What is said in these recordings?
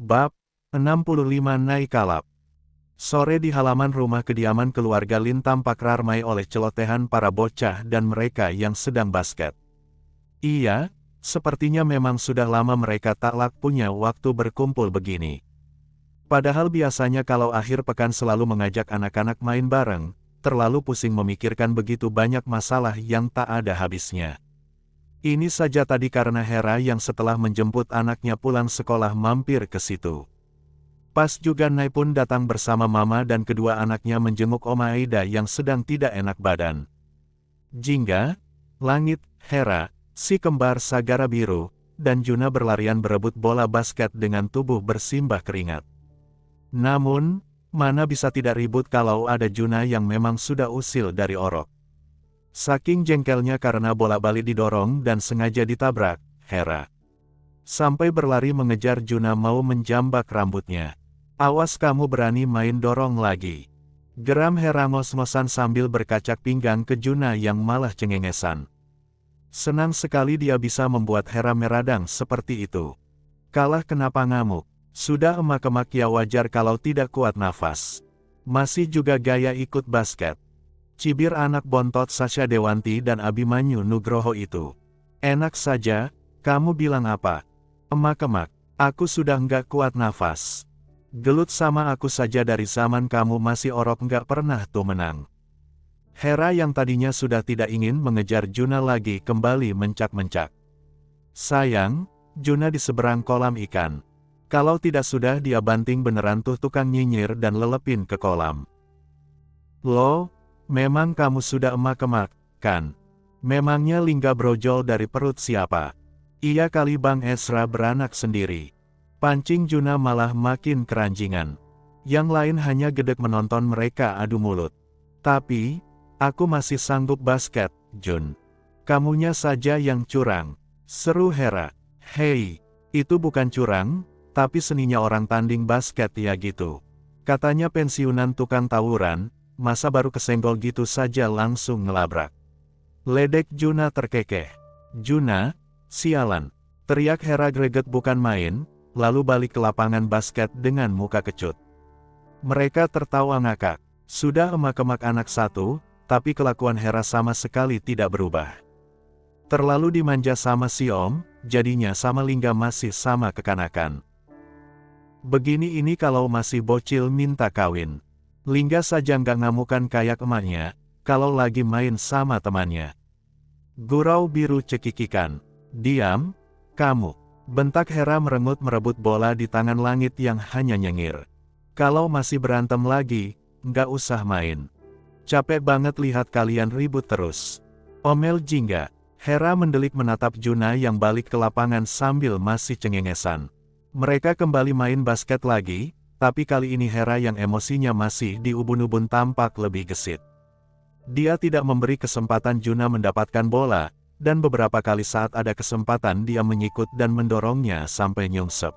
Bab 65 Naik Kalap. Sore di halaman rumah kediaman keluarga Lin tampak ramai oleh celotehan para bocah dan mereka yang sedang basket. Iya, sepertinya memang sudah lama mereka tak punya waktu berkumpul begini. Padahal biasanya kalau akhir pekan selalu mengajak anak-anak main bareng, terlalu pusing memikirkan begitu banyak masalah yang tak ada habisnya. Ini saja tadi karena Hera yang setelah menjemput anaknya pulang sekolah mampir ke situ. Pas juga Nai pun datang bersama mama dan kedua anaknya menjenguk Oma Aida yang sedang tidak enak badan. Jingga, Langit, Hera, si kembar Sagara Biru, dan Juna berlarian berebut bola basket dengan tubuh bersimbah keringat. Namun, mana bisa tidak ribut kalau ada Juna yang memang sudah usil dari orok. Saking jengkelnya karena bola-balik didorong dan sengaja ditabrak, Hera sampai berlari mengejar Juna mau menjambak rambutnya. "Awas kamu berani main dorong lagi," geram Hera ngos-ngosan sambil berkacak pinggang ke Juna yang malah cengengesan. Senang sekali dia bisa membuat Hera meradang seperti itu. Kalah kenapa ngamuk? Sudah emak-emak ya wajar kalau tidak kuat nafas. Masih juga gaya ikut basket. Cibir anak bontot Sasha Dewanti dan Abimanyu Nugroho itu. "Enak saja, kamu bilang apa? Emak-emak, aku sudah nggak kuat nafas. Gelut sama aku saja dari zaman kamu masih orok nggak pernah tuh menang." Hera yang tadinya sudah tidak ingin mengejar Juna lagi kembali mencak-mencak. Sayang, Juna di seberang kolam ikan. Kalau tidak sudah dia banting beneran tuh tukang nyinyir dan lelepin ke kolam. "Loh, memang kamu sudah emak-emak, kan? Memangnya lingga brojol dari perut siapa?" "Iya kali Bang Esra beranak sendiri." Pancing Juna malah makin keranjingan. Yang lain hanya gedek menonton mereka adu mulut. "Tapi, aku masih sanggup basket, Jun. Kamunya saja yang curang," seru Hera. "Hei, itu bukan curang, tapi seninya orang tanding basket ya gitu. Katanya pensiunan tukang tawuran, masa baru kesenggol gitu saja langsung ngelabrak." Ledek Juna terkekeh. "Juna, sialan," teriak Hera greget bukan main, lalu balik ke lapangan basket dengan muka kecut. Mereka tertawa ngakak. Sudah emak-emak anak satu, tapi kelakuan Hera sama sekali tidak berubah. Terlalu dimanja sama si Om, jadinya sama Lingga masih sama kekanakan. Begini ini kalau masih bocil minta kawin. Lingga saja nggak ngamukan kayak emaknya, kalau lagi main sama temannya. Gurau Biru cekikikan. "Diam, kamu," bentak Hera merengut merebut bola di tangan Langit yang hanya nyengir. "Kalau masih berantem lagi, nggak usah main. Capek banget lihat kalian ribut terus." Omel Jingga. Hera mendelik menatap Juna yang balik ke lapangan sambil masih cengengesan. Mereka kembali main basket lagi, tapi kali ini Hera yang emosinya masih di ubun-ubun tampak lebih gesit. Dia tidak memberi kesempatan Juna mendapatkan bola, dan beberapa kali saat ada kesempatan dia menyikut dan mendorongnya sampai nyungsep.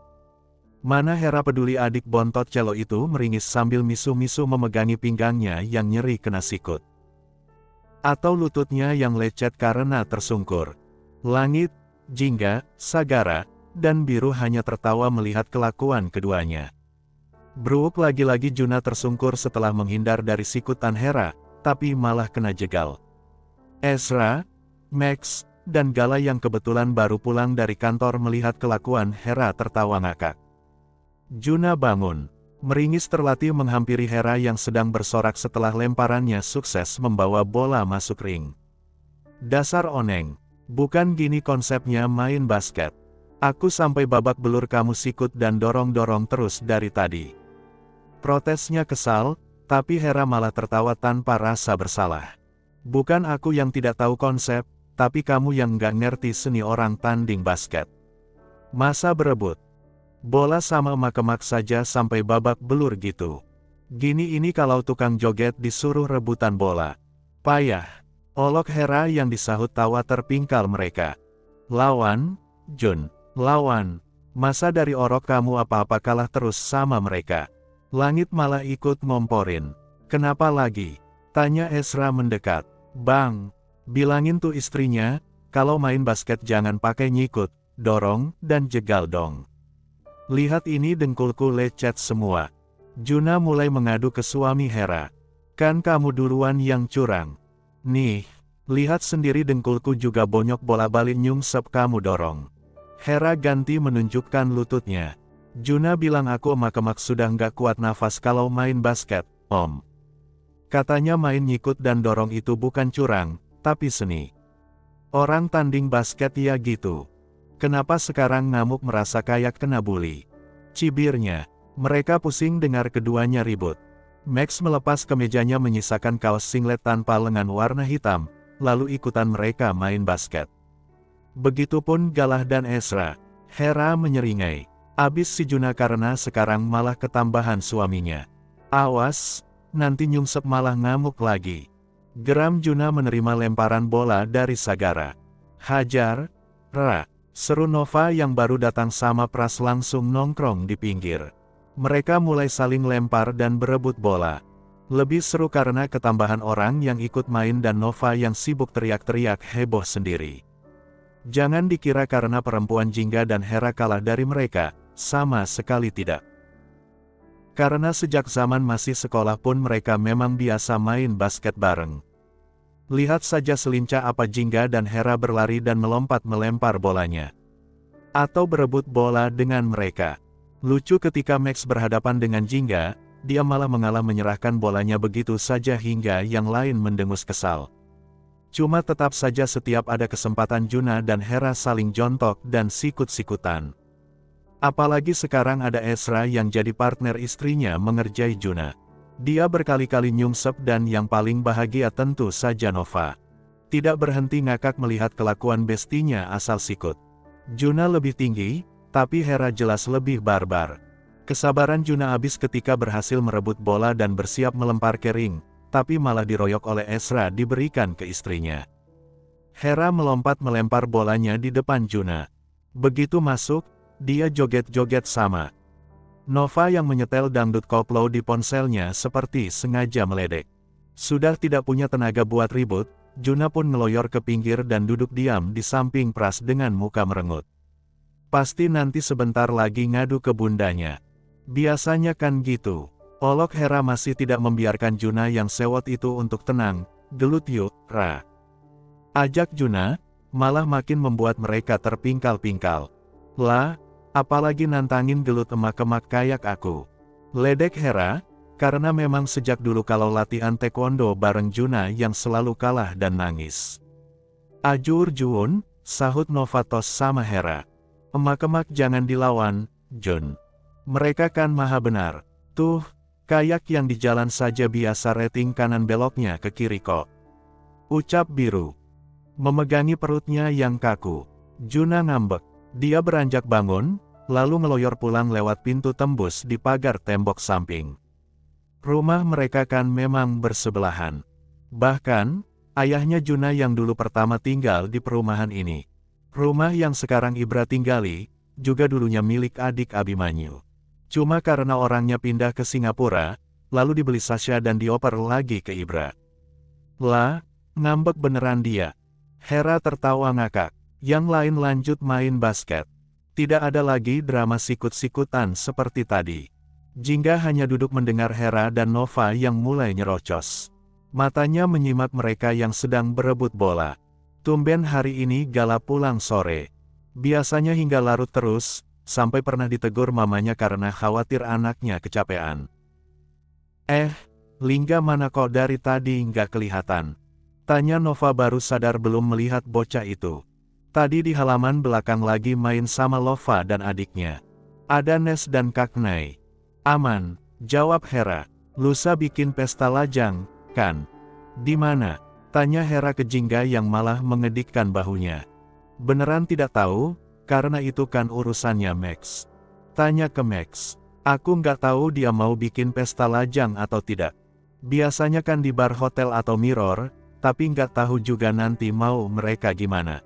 Mana Hera peduli adik bontot celo itu meringis sambil misu-misu memegangi pinggangnya yang nyeri kena sikut. Atau lututnya yang lecet karena tersungkur. Langit, Jingga, Sagara, dan Biru hanya tertawa melihat kelakuan keduanya. Bruuk lagi-lagi Juna tersungkur setelah menghindar dari sikutan Hera, tapi malah kena jegal. Esra, Max, dan Gala yang kebetulan baru pulang dari kantor melihat kelakuan Hera tertawa ngakak. Juna bangun, meringis terlatih menghampiri Hera yang sedang bersorak setelah lemparannya sukses membawa bola masuk ring. "Dasar oneng, bukan gini konsepnya main basket. Aku sampai babak belur kamu sikut dan dorong-dorong terus dari tadi." Protesnya kesal, tapi Hera malah tertawa tanpa rasa bersalah. "Bukan aku yang tidak tahu konsep, tapi kamu yang nggak ngerti seni orang tanding basket. Masa berebut bola sama emak-emak saja sampai babak belur gitu. Gini ini kalau tukang joget disuruh rebutan bola. Payah." Olok Hera yang disahut tawa terpingkal mereka. "Lawan, Jun, lawan. Masa dari orok kamu apa-apa kalah terus sama mereka?" Langit malah ikut ngomporin. "Kenapa lagi?" tanya Esra mendekat. "Bang, bilangin tuh istrinya, kalau main basket jangan pakai nyikut, dorong, dan jegal dong. Lihat ini dengkulku lecet semua. Juna mulai mengadu ke suami Hera. Kan kamu duluan yang curang. Nih, lihat sendiri dengkulku juga bonyok bola-balik nyungsep kamu dorong. Hera ganti menunjukkan lututnya. Juna bilang aku emak-emak sudah nggak kuat nafas kalau main basket, Om. Katanya main nyikut dan dorong itu bukan curang, tapi seni. Orang tanding basket ya gitu. Kenapa sekarang ngamuk merasa kayak kena bully? Cibirnya. Mereka pusing dengar keduanya ribut. Max melepas kemejanya menyisakan kaos singlet tanpa lengan warna hitam, lalu ikutan mereka main basket. Begitupun Galah dan Ezra. Hera menyeringai. Abis si Juna karena sekarang malah ketambahan suaminya. Awas, nanti nyungsep malah ngamuk lagi. Geram Juna menerima lemparan bola dari Sagara. Hajar, Ra. Seru Nova yang baru datang sama Pras langsung nongkrong di pinggir. Mereka mulai saling lempar dan berebut bola. Lebih seru karena ketambahan orang yang ikut main dan Nova yang sibuk teriak-teriak heboh sendiri. Jangan dikira karena perempuan Jingga dan Hera kalah dari mereka, sama sekali tidak. Karena sejak zaman masih sekolah pun mereka memang biasa main basket bareng. Lihat saja selincah apa Jingga dan Hera berlari dan melompat melempar bolanya. Atau berebut bola dengan mereka. Lucu ketika Max berhadapan dengan Jingga, dia malah mengalah menyerahkan bolanya begitu saja hingga yang lain mendengus kesal. Cuma tetap saja setiap ada kesempatan Juna dan Hera saling jontok dan sikut-sikutan. Apalagi sekarang ada Ezra yang jadi partner istrinya mengerjai Juna. Dia berkali-kali nyungsep dan yang paling bahagia tentu saja Nova. Tidak berhenti ngakak melihat kelakuan bestinya asal sikut. Juna lebih tinggi, tapi Hera jelas lebih barbar. Kesabaran Juna habis ketika berhasil merebut bola dan bersiap melempar ke ring, tapi malah diroyok oleh Ezra diberikan ke istrinya. Hera melompat melempar bolanya di depan Juna. Begitu masuk, dia joget-joget sama. Nova yang menyetel dangdut koplo di ponselnya seperti sengaja meledek. Sudah tidak punya tenaga buat ribut, Juna pun ngeloyor ke pinggir dan duduk diam di samping Pras dengan muka merengut. Pasti nanti sebentar lagi ngadu ke bundanya. Biasanya kan gitu. Olok Hera masih tidak membiarkan Juna yang sewot itu untuk tenang. Gelut yuk, Ra. Ajak Juna, malah makin membuat mereka terpingkal-pingkal. Lah, apalagi nantangin gelut emak-emak kayak aku. Ledek Hera, karena memang sejak dulu kalau latihan taekwondo bareng Juna yang selalu kalah dan nangis. Ajur Jun, sahut Novatos sama Hera. Emak-emak jangan dilawan, Jun. Mereka kan maha benar. Tuh, kayak yang di jalan saja biasa rating kanan beloknya ke kiri kok. Ucap biru. Memegangi perutnya yang kaku. Juna ngambek. Dia beranjak bangun, lalu ngeloyor pulang lewat pintu tembus di pagar tembok samping. Rumah mereka kan memang bersebelahan. Bahkan, ayahnya Juna yang dulu pertama tinggal di perumahan ini. Rumah yang sekarang Ibra tinggali, juga dulunya milik adik Abimanyu. Cuma karena orangnya pindah ke Singapura, lalu dibeli Sasha dan dioper lagi ke Ibra. Lah, ngambek beneran dia. Hera tertawa ngakak. Yang lain lanjut main basket. Tidak ada lagi drama sikut-sikutan seperti tadi. Jingga hanya duduk mendengar Hera dan Nova yang mulai nyerocos. Matanya menyimak mereka yang sedang berebut bola. Tumben hari ini Gala pulang sore. Biasanya hingga larut terus, sampai pernah ditegur mamanya karena khawatir anaknya kecapean. Lingga mana kok dari tadi nggak kelihatan? Tanya Nova baru sadar belum melihat bocah itu. Tadi di halaman belakang lagi main sama Lova dan adiknya. Ada Nes dan Kak Nai. Aman, jawab Hera. Lusa bikin pesta lajang, kan? Di mana? Tanya Hera ke Jingga yang malah mengedikkan bahunya. Beneran tidak tahu, karena itu kan urusannya Max. Tanya ke Max. Aku nggak tahu dia mau bikin pesta lajang atau tidak. Biasanya kan di bar hotel atau mirror, tapi nggak tahu juga nanti mau mereka gimana.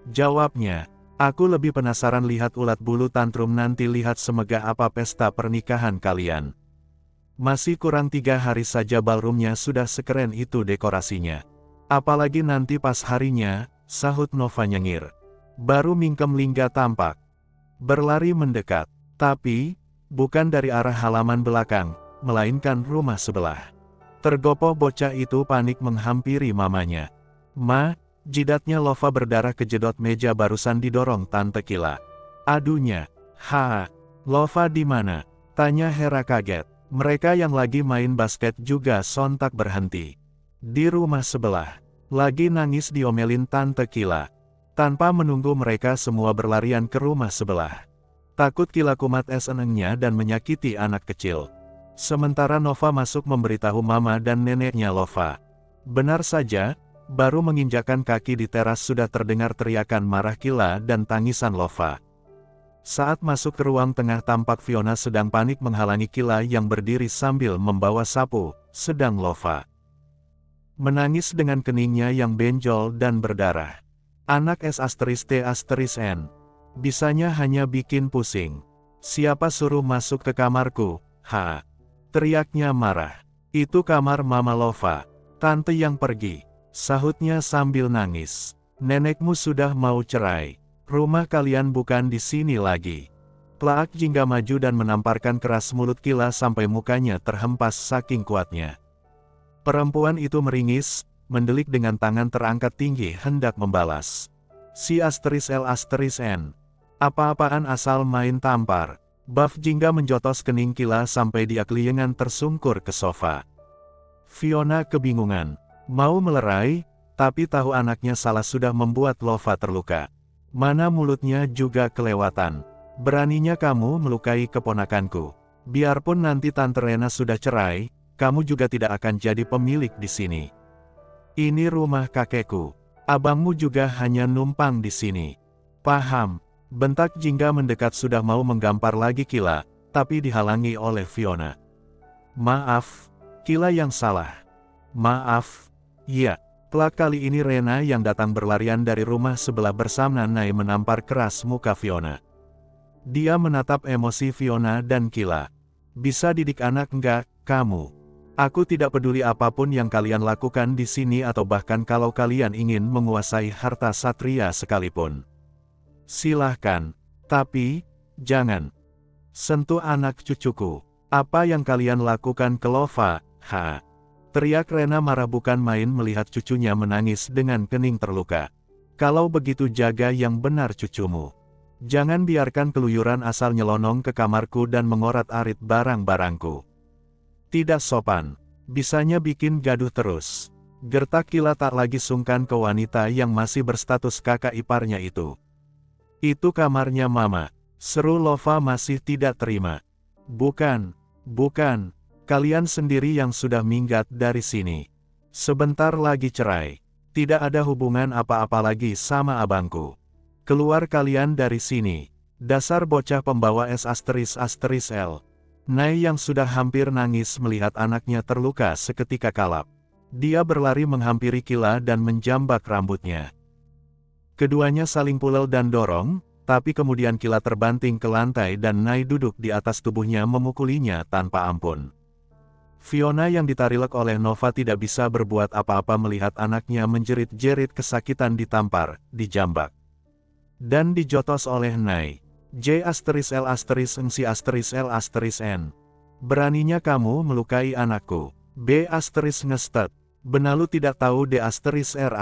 Jawabnya, aku lebih penasaran lihat ulat bulu tantrum nanti lihat semegah apa pesta pernikahan kalian. Masih kurang 3 hari saja ballroomnya sudah sekeren itu dekorasinya. Apalagi nanti pas harinya, sahut Nova nyengir. Baru mingkem Lingga tampak. Berlari mendekat. Tapi, bukan dari arah halaman belakang, melainkan rumah sebelah. Tergopoh bocah itu panik menghampiri mamanya. "Ma," jidatnya Lova berdarah kejedot meja barusan didorong Tante Kila. Adunya, Lova di mana?" tanya Hera kaget. Mereka yang lagi main basket juga sontak berhenti. Di rumah sebelah, lagi nangis diomelin Tante Kila. Tanpa menunggu mereka semua berlarian ke rumah sebelah. Takut Kila kumat senengnya dan menyakiti anak kecil. Sementara Nova masuk memberitahu mama dan neneknya Lova. Benar saja, baru menginjakkan kaki di teras sudah terdengar teriakan marah Kila dan tangisan Lova. Saat masuk ke ruang tengah tampak Fiona sedang panik menghalangi Kila yang berdiri sambil membawa sapu, sedang Lova menangis dengan keningnya yang benjol dan berdarah. Anak S*T*N. Bisanya hanya bikin pusing. "Siapa suruh masuk ke kamarku?" Teriaknya marah. "Itu kamar Mama Lova. Tante yang pergi," sahutnya sambil nangis. "Nenekmu sudah mau cerai. Rumah kalian bukan di sini lagi." Plaak Jingga maju dan menamparkan keras mulut Kila sampai mukanya terhempas saking kuatnya. Perempuan itu meringis, mendelik dengan tangan terangkat tinggi hendak membalas. "Si L*N. Apa-apaan asal main tampar." Baf Jingga menjotos kening Kila sampai dia keliengan tersungkur ke sofa. Fiona kebingungan. Mau melerai, tapi tahu anaknya salah sudah membuat Lova terluka. Mana mulutnya juga kelewatan. "Beraninya kamu melukai keponakanku. Biarpun nanti Tante Rena sudah cerai, kamu juga tidak akan jadi pemilik di sini. Ini rumah kakekku. Abangmu juga hanya numpang di sini. Paham?" Bentak Jingga mendekat sudah mau menggampar lagi Kila, tapi dihalangi oleh Fiona. "Maaf, Kila yang salah." "Maaf." "Iya." Plak kali ini Rena yang datang berlarian dari rumah sebelah bersama Nai menampar keras muka Fiona. Dia menatap emosi Fiona dan Kila. "Bisa didik anak enggak, kamu? Aku tidak peduli apapun yang kalian lakukan di sini atau bahkan kalau kalian ingin menguasai harta satria sekalipun. Silahkan, tapi, jangan sentuh anak cucuku." "Apa yang kalian lakukan ke Lova?" Teriak Rena marah bukan main melihat cucunya menangis dengan kening terluka. "Kalau begitu jaga yang benar cucumu. Jangan biarkan keluyuran asal nyelonong ke kamarku dan mengorat-arit barang-barangku. Tidak sopan. Bisanya bikin gaduh terus." Gertak Kila tak lagi sungkan ke wanita yang masih berstatus kakak iparnya itu. "Itu kamarnya Mama," seru Lova masih tidak terima. Bukan. Kalian sendiri yang sudah minggat dari sini. Sebentar lagi cerai. Tidak ada hubungan apa-apa lagi sama abangku. Keluar kalian dari sini." Dasar bocah pembawa S*L. Nai yang sudah hampir nangis melihat anaknya terluka seketika kalap. Dia berlari menghampiri Kila dan menjambak rambutnya. Keduanya saling pulel dan dorong, tapi kemudian Kila terbanting ke lantai dan Nai duduk di atas tubuhnya memukulinya tanpa ampun. Fiona yang ditarilek oleh Nova tidak bisa berbuat apa-apa melihat anaknya menjerit-jerit kesakitan ditampar, dijambak, dan dijotos oleh Nai. "J*L*N. Beraninya kamu melukai anakku." "B***ngestet. Benalu tidak tahu D***R**.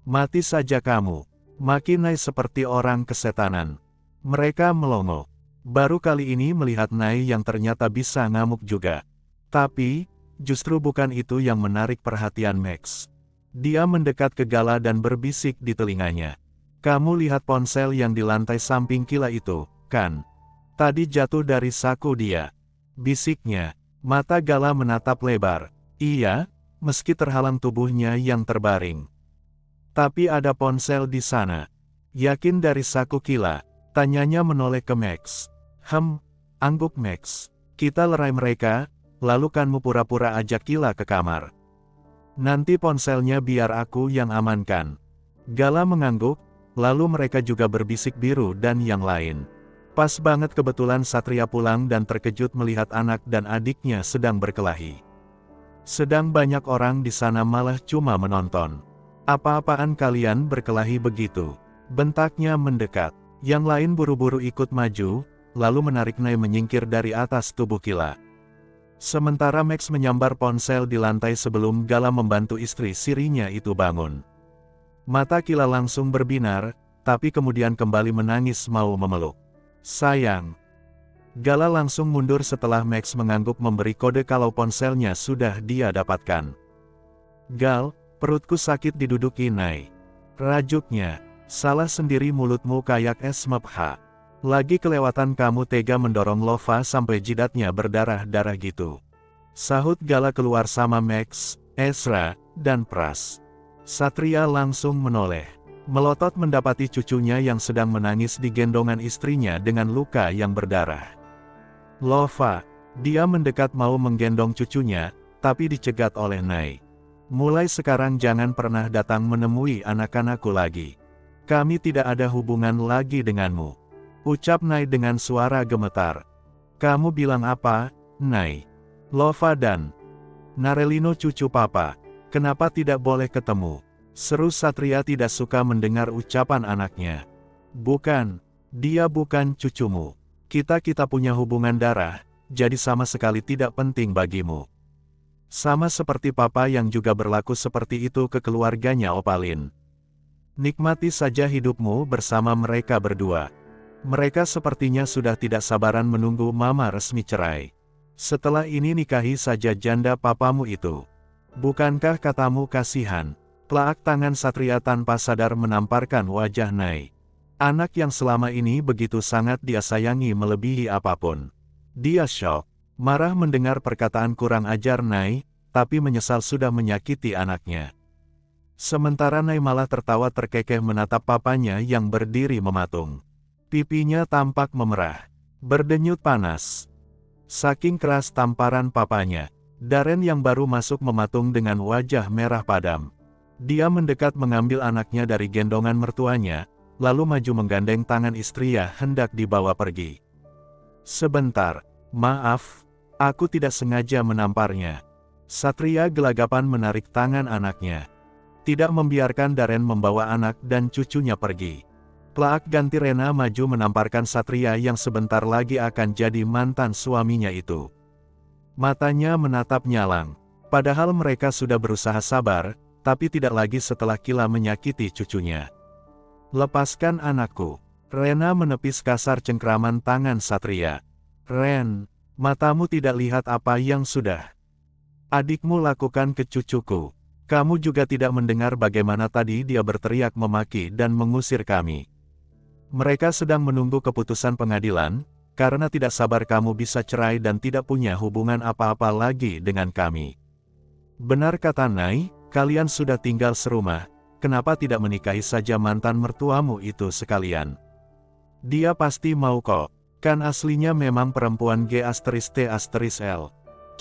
Mati saja kamu." Maki Nai seperti orang kesetanan. Mereka melongo. Baru kali ini melihat Nai yang ternyata bisa ngamuk juga. Tapi, justru bukan itu yang menarik perhatian Max. Dia mendekat ke Gala dan berbisik di telinganya. "Kamu lihat ponsel yang di lantai samping Kila itu, kan? Tadi jatuh dari saku dia," bisiknya. Mata Gala menatap lebar. "Iya," meski terhalang tubuhnya yang terbaring. "Tapi ada ponsel di sana." "Yakin dari saku Kila?" tanyanya menoleh ke Max. Angguk Max. "Kita lerai mereka, lalu kanmu pura-pura ajak Kila ke kamar. Nanti ponselnya biar aku yang amankan." Gala mengangguk, lalu mereka juga berbisik biru dan yang lain. Pas banget kebetulan Satria pulang dan terkejut melihat anak dan adiknya sedang berkelahi. Sedang banyak orang di sana malah cuma menonton. "Apa-apaan kalian berkelahi begitu?" bentaknya mendekat. Yang lain buru-buru ikut maju, lalu menarik Nai menyingkir dari atas tubuh Kila. Sementara Max menyambar ponsel di lantai sebelum Gala membantu istri sirinya itu bangun. Mata Kila langsung berbinar, tapi kemudian kembali menangis mau memeluk. Sayang. Gala langsung mundur setelah Max mengangguk memberi kode kalau ponselnya sudah dia dapatkan. Gal, perutku sakit diduduki Nai. Rajuknya, salah sendiri mulutmu kayak es mepha. Lagi kelewatan kamu tega mendorong Lova sampai jidatnya berdarah-darah gitu. Sahut Gala keluar sama Max, Ezra, dan Pras. Satria langsung menoleh. Melotot mendapati cucunya yang sedang menangis di gendongan istrinya dengan luka yang berdarah. Lova, dia mendekat mau menggendong cucunya, tapi dicegat oleh Nai. Mulai sekarang jangan pernah datang menemui anak-anakku lagi. Kami tidak ada hubungan lagi denganmu. Ucap Nai dengan suara gemetar. Kamu bilang apa, Nai? Lova dan Narelino cucu papa, kenapa tidak boleh ketemu? Seru Satria tidak suka mendengar ucapan anaknya. Bukan, dia bukan cucumu. Kita punya hubungan darah, jadi sama sekali tidak penting bagimu. Sama seperti papa yang juga berlaku seperti itu ke keluarganya Opalin. Nikmati saja hidupmu bersama mereka berdua. Mereka sepertinya sudah tidak sabaran menunggu mama resmi cerai. Setelah ini nikahi saja janda papamu itu. Bukankah katamu kasihan? Pelak tangan Satria tanpa sadar menamparkan wajah Nai. Anak yang selama ini begitu sangat dia sayangi melebihi apapun. Dia syok. Marah mendengar perkataan kurang ajar Nai, tapi menyesal sudah menyakiti anaknya. Sementara Nai malah tertawa terkekeh menatap papanya yang berdiri mematung. Pipinya tampak memerah. Berdenyut panas. Saking keras tamparan papanya, Darren yang baru masuk mematung dengan wajah merah padam. Dia mendekat mengambil anaknya dari gendongan mertuanya, lalu maju menggandeng tangan istrinya hendak dibawa pergi. Sebentar, maaf. Aku tidak sengaja menamparnya. Satria gelagapan menarik tangan anaknya. Tidak membiarkan Darren membawa anak dan cucunya pergi. Plak ganti Rena maju menamparkan Satria yang sebentar lagi akan jadi mantan suaminya itu. Matanya menatap nyalang. Padahal mereka sudah berusaha sabar, tapi tidak lagi setelah Kila menyakiti cucunya. Lepaskan anakku. Rena menepis kasar cengkraman tangan Satria. Ren. Matamu tidak lihat apa yang sudah adikmu lakukan ke cucuku. Kamu juga tidak mendengar bagaimana tadi dia berteriak memaki dan mengusir kami. Mereka sedang menunggu keputusan pengadilan, karena tidak sabar kamu bisa cerai dan tidak punya hubungan apa-apa lagi dengan kami. Benar kata Nai, kalian sudah tinggal serumah, kenapa tidak menikahi saja mantan mertuamu itu sekalian? Dia pasti mau kok. Kan aslinya memang perempuan G*T*L.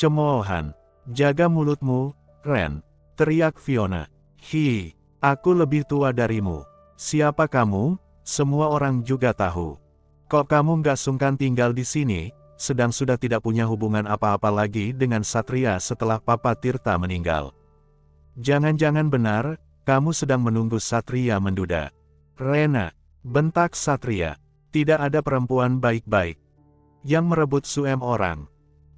Cemoohan. Jaga mulutmu, Ren. Teriak Fiona. Hi, aku lebih tua darimu. Siapa kamu? Semua orang juga tahu. Kok kamu nggak sungkan tinggal di sini, sedang sudah tidak punya hubungan apa-apa lagi dengan Satria setelah Papa Tirta meninggal? Jangan-jangan benar, kamu sedang menunggu Satria menduda. Rena, bentak Satria. Tidak ada perempuan baik-baik yang merebut suami orang.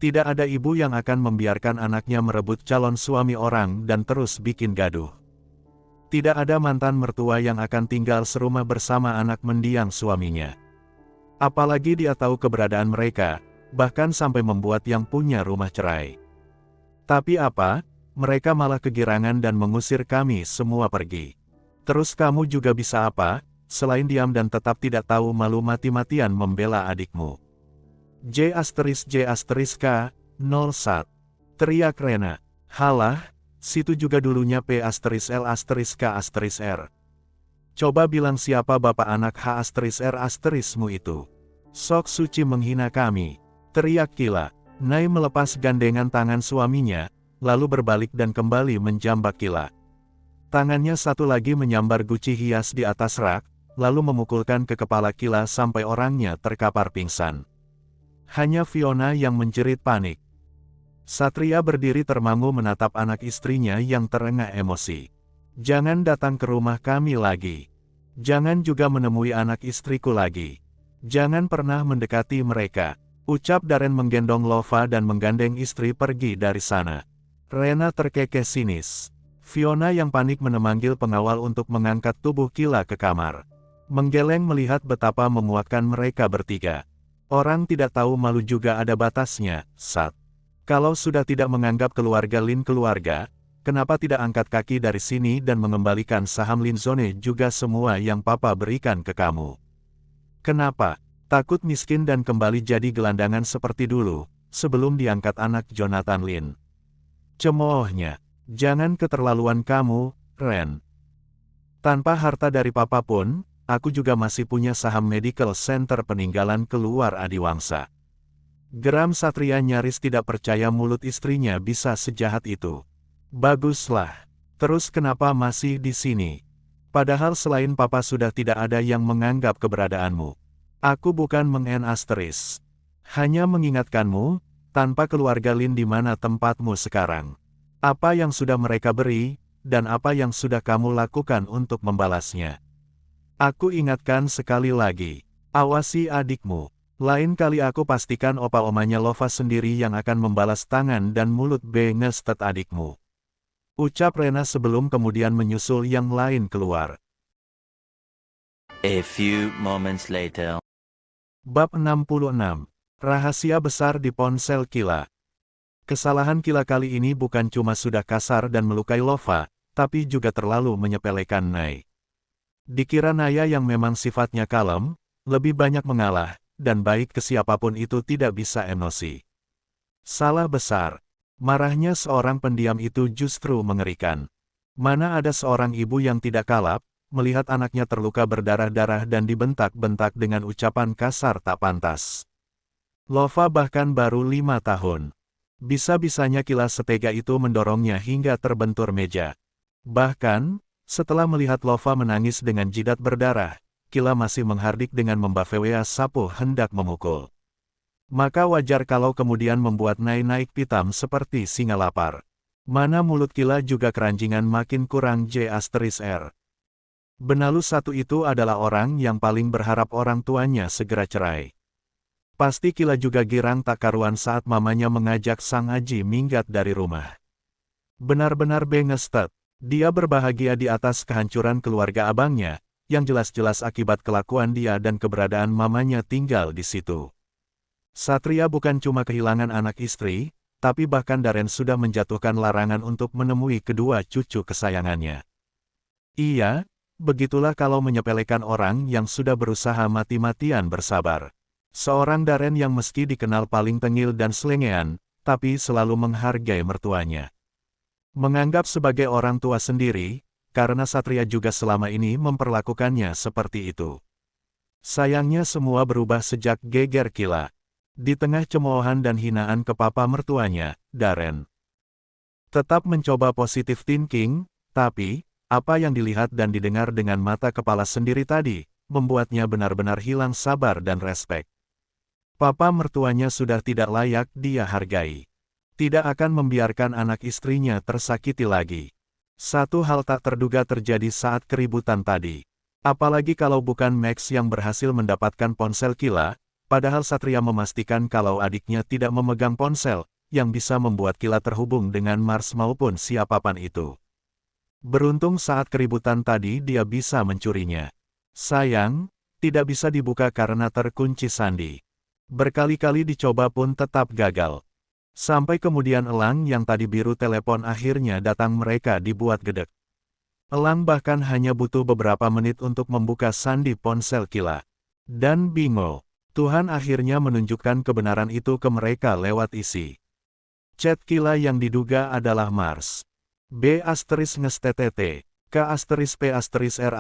Tidak ada ibu yang akan membiarkan anaknya merebut calon suami orang dan terus bikin gaduh. Tidak ada mantan mertua yang akan tinggal serumah bersama anak mendiang suaminya. Apalagi dia tahu keberadaan mereka, bahkan sampai membuat yang punya rumah cerai. Tapi apa? Mereka malah kegirangan dan mengusir kami semua pergi. Terus kamu juga bisa apa? Selain diam dan tetap tidak tahu malu mati-matian membela adikmu. J*J*K, 01. Teriak Rena. Halah, situ juga dulunya P*L*K*R. Coba bilang siapa bapak anak H*R*mu itu. Sok suci menghina kami. Teriak Kila. Nai melepas gandengan tangan suaminya, lalu berbalik dan kembali menjambak Kila. Tangannya satu lagi menyambar guci hias di atas rak, lalu memukulkan ke kepala Kila sampai orangnya terkapar pingsan. Hanya Fiona yang menjerit panik. Satria berdiri termangu menatap anak istrinya yang terengah emosi. Jangan datang ke rumah kami lagi. Jangan juga menemui anak istriku lagi. Jangan pernah mendekati mereka, ucap Darren menggendong Lova dan menggandeng istri pergi dari sana. Rena terkekeh sinis. Fiona yang panik memanggil pengawal untuk mengangkat tubuh Kila ke kamar. Menggeleng melihat betapa memuakkan mereka bertiga. Orang tidak tahu malu juga ada batasnya, Sat. Kalau sudah tidak menganggap keluarga Lin keluarga, kenapa tidak angkat kaki dari sini dan mengembalikan saham Lin Zone juga semua yang papa berikan ke kamu? Kenapa? Takut miskin dan kembali jadi gelandangan seperti dulu, sebelum diangkat anak Jonathan Lin. Cemoohnya, jangan keterlaluan kamu, Ren. Tanpa harta dari papa pun, aku juga masih punya saham medical center peninggalan keluar Adiwangsa. Geram Satria nyaris tidak percaya mulut istrinya bisa sejahat itu. Baguslah. Terus kenapa masih di sini? Padahal selain papa sudah tidak ada yang menganggap keberadaanmu. Aku bukan mengen-asteris. Hanya mengingatkanmu, tanpa keluarga Lin di mana tempatmu sekarang. Apa yang sudah mereka beri, dan apa yang sudah kamu lakukan untuk membalasnya. Aku ingatkan sekali lagi, awasi adikmu. Lain kali aku pastikan opa-omanya Lova sendiri yang akan membalas tangan dan mulut bengestet adikmu. Ucap Rena sebelum kemudian menyusul yang lain keluar. A few moments later. Bab 66. Rahasia besar di ponsel Kila. Kesalahan Kila kali ini bukan cuma sudah kasar dan melukai Lova, tapi juga terlalu menyepelekan Nai. Dikira Naya yang memang sifatnya kalem, lebih banyak mengalah, dan baik ke siapapun itu tidak bisa emosi. Salah besar. Marahnya seorang pendiam itu justru mengerikan. Mana ada seorang ibu yang tidak kalap, melihat anaknya terluka berdarah-darah dan dibentak-bentak dengan ucapan kasar tak pantas. Lova bahkan baru 5 tahun. Bisa-bisanya Kila setega itu mendorongnya hingga terbentur meja. Bahkan, setelah melihat Lova menangis dengan jidat berdarah, Kila masih menghardik dengan membafewea sapu hendak memukul. Maka wajar kalau kemudian membuat Nai naik pitam seperti singa lapar. Mana mulut Kila juga keranjingan makin kurang J*R. Benalu satu itu adalah orang yang paling berharap orang tuanya segera cerai. Pasti Kila juga girang tak karuan saat mamanya mengajak Sang Aji minggat dari rumah. Benar-benar bengestet. Dia berbahagia di atas kehancuran keluarga abangnya, yang jelas-jelas akibat kelakuan dia dan keberadaan mamanya tinggal di situ. Satria bukan cuma kehilangan anak istri, tapi bahkan Darren sudah menjatuhkan larangan untuk menemui kedua cucu kesayangannya. Iya, begitulah kalau menyepelekan orang yang sudah berusaha mati-matian bersabar. Seorang Darren yang meski dikenal paling tengil dan selengean, tapi selalu menghargai mertuanya. Menganggap sebagai orang tua sendiri, karena Satria juga selama ini memperlakukannya seperti itu. Sayangnya semua berubah sejak geger Kila. Di tengah cemoohan dan hinaan ke papa mertuanya, Darren tetap mencoba positive thinking, tapi, apa yang dilihat dan didengar dengan mata kepala sendiri tadi, membuatnya benar-benar hilang sabar dan respek. Papa mertuanya sudah tidak layak dia hargai. Tidak akan membiarkan anak istrinya tersakiti lagi. Satu hal tak terduga terjadi saat keributan tadi. Apalagi kalau bukan Max yang berhasil mendapatkan ponsel Kila, padahal Satria memastikan kalau adiknya tidak memegang ponsel, yang bisa membuat Kila terhubung dengan Mars maupun siapapun itu. Beruntung saat keributan tadi dia bisa mencurinya. Sayang, tidak bisa dibuka karena terkunci sandi. Berkali-kali dicoba pun tetap gagal. Sampai kemudian Elang yang tadi biru telepon akhirnya datang mereka dibuat gedek. Elang bahkan hanya butuh beberapa menit untuk membuka sandi ponsel Kila. Dan bingo, Tuhan akhirnya menunjukkan kebenaran itu ke mereka lewat isi chat Kila yang diduga adalah Mars. B*****TTT, K***P***R**TTT,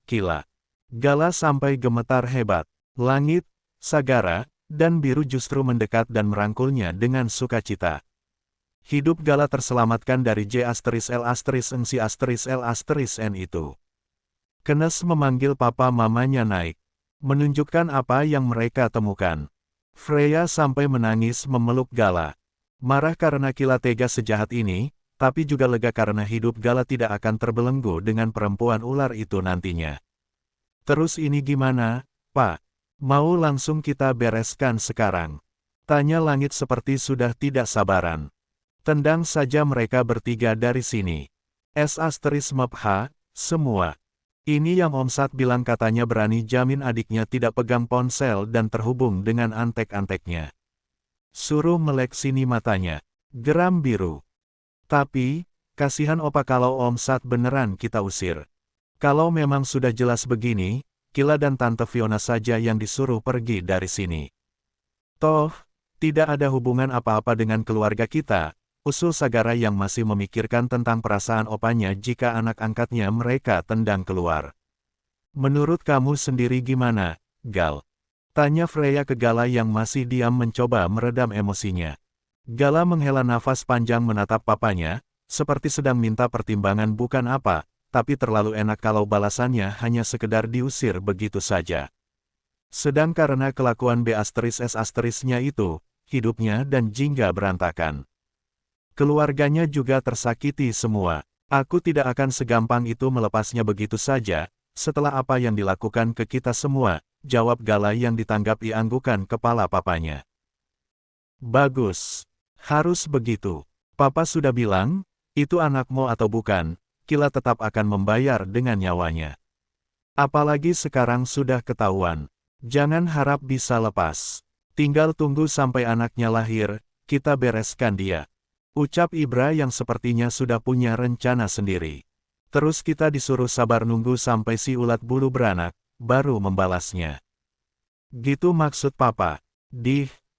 Kila. Gala sampai gemetar hebat. Langit, Sagara, dan biru justru mendekat dan merangkulnya dengan sukacita. Hidup Gala terselamatkan dari J**L**N itu. Kenes memanggil papa mamanya naik, menunjukkan apa yang mereka temukan. Freya sampai menangis memeluk Gala. Marah karena Kila tega sejahat ini, tapi juga lega karena hidup Gala tidak akan terbelenggu dengan perempuan ular itu nantinya. Terus ini gimana, Pak? Mau langsung kita bereskan sekarang? Tanya langit seperti sudah tidak sabaran. Tendang saja mereka bertiga dari sini. S*MPH, semua. Ini yang Om Sat bilang, katanya berani jamin adiknya tidak pegang ponsel dan terhubung dengan antek-anteknya. Suruh melek sini matanya. Geram biru. Tapi, kasihan opa kalau Om Sat beneran kita usir. Kalau memang sudah jelas begini, Kila dan Tante Fiona saja yang disuruh pergi dari sini. Toh, tidak ada hubungan apa-apa dengan keluarga kita, usul Sagara yang masih memikirkan tentang perasaan opanya jika anak angkatnya mereka tendang keluar. Menurut kamu sendiri gimana, Gal? Tanya Freya ke Gala yang masih diam mencoba meredam emosinya. Gala menghela nafas panjang menatap papanya, seperti sedang minta pertimbangan bukan apa, tapi terlalu enak kalau balasannya hanya sekedar diusir begitu saja. Sedang karena kelakuan B*S*nya itu, hidupnya dan Jingga berantakan. Keluarganya juga tersakiti semua. Aku tidak akan segampang itu melepasnya begitu saja, setelah apa yang dilakukan ke kita semua, jawab Gala yang ditanggapi anggukan kepala papanya. Bagus. Harus begitu. Papa sudah bilang, itu anakmu atau bukan, Kila tetap akan membayar dengan nyawanya. Apalagi sekarang sudah ketahuan. Jangan harap bisa lepas. Tinggal tunggu sampai anaknya lahir, kita bereskan dia. Ucap Ibra yang sepertinya sudah punya rencana sendiri. Terus kita disuruh sabar nunggu sampai si ulat bulu beranak, baru membalasnya. Gitu maksud Papa?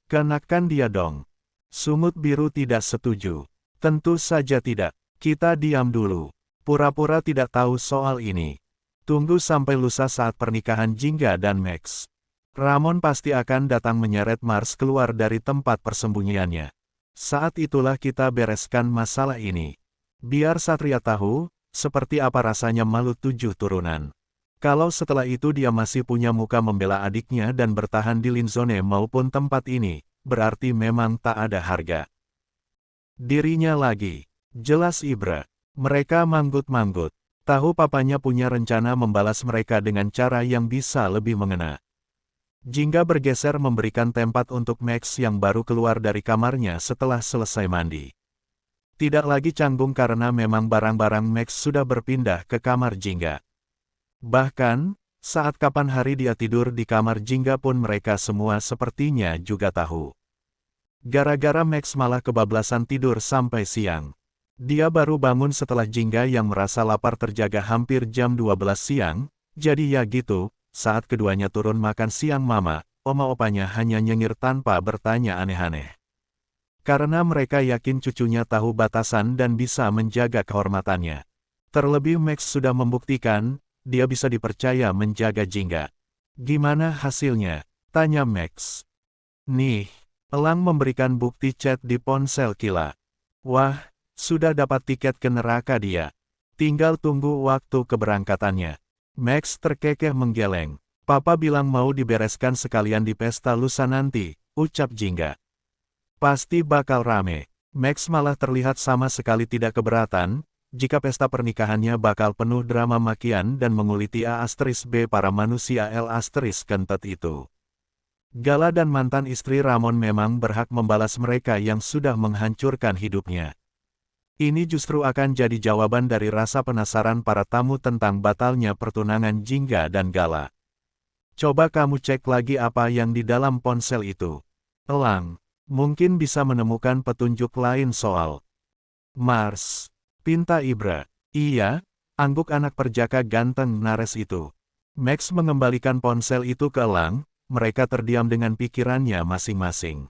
Kenakan dia dong. Sungut biru tidak setuju. Tentu saja tidak. Kita diam dulu. Pura-pura tidak tahu soal ini. Tunggu sampai lusa saat pernikahan Jingga dan Max. Ramon pasti akan datang menyeret Mars keluar dari tempat persembunyiannya. Saat itulah kita bereskan masalah ini. Biar Satria tahu, seperti apa rasanya malu 7 turunan. Kalau setelah itu dia masih punya muka membela adiknya dan bertahan di Linzone maupun tempat ini, berarti memang tak ada harga dirinya lagi. Jelas Ibra. Mereka manggut-manggut. Tahu papanya punya rencana membalas mereka dengan cara yang bisa lebih mengena. Jingga bergeser memberikan tempat untuk Max yang baru keluar dari kamarnya setelah selesai mandi. Tidak lagi canggung karena memang barang-barang Max sudah berpindah ke kamar Jingga. Bahkan, saat kapan hari dia tidur di kamar Jingga pun mereka semua sepertinya juga tahu. Gara-gara Max malah kebablasan tidur sampai siang. Dia baru bangun setelah Jingga yang merasa lapar terjaga hampir jam 12 siang, jadi ya gitu, saat keduanya turun makan siang mama, oma-opanya hanya nyengir tanpa bertanya aneh-aneh. Karena mereka yakin cucunya tahu batasan dan bisa menjaga kehormatannya. Terlebih Max sudah membuktikan, dia bisa dipercaya menjaga Jingga. Gimana hasilnya? Tanya Max. Nih, Elang memberikan bukti chat di ponsel Kila. Wah, sudah dapat tiket ke neraka dia. Tinggal tunggu waktu keberangkatannya. Max terkekeh menggeleng. Papa bilang mau dibereskan sekalian di pesta lusa nanti, ucap Jingga. Pasti bakal rame. Max malah terlihat sama sekali tidak keberatan, jika pesta pernikahannya bakal penuh drama makian dan menguliti A*B para manusia L*kentet itu. Gala dan mantan istri Ramon memang berhak membalas mereka yang sudah menghancurkan hidupnya. Ini justru akan jadi jawaban dari rasa penasaran para tamu tentang batalnya pertunangan Jingga dan Gala. Coba kamu cek lagi apa yang di dalam ponsel itu. Elang, mungkin bisa menemukan petunjuk lain soal Mars. Pinta Ibra. Iya, angguk anak perjaka ganteng Nares itu. Max mengembalikan ponsel itu ke Elang, mereka terdiam dengan pikirannya masing-masing.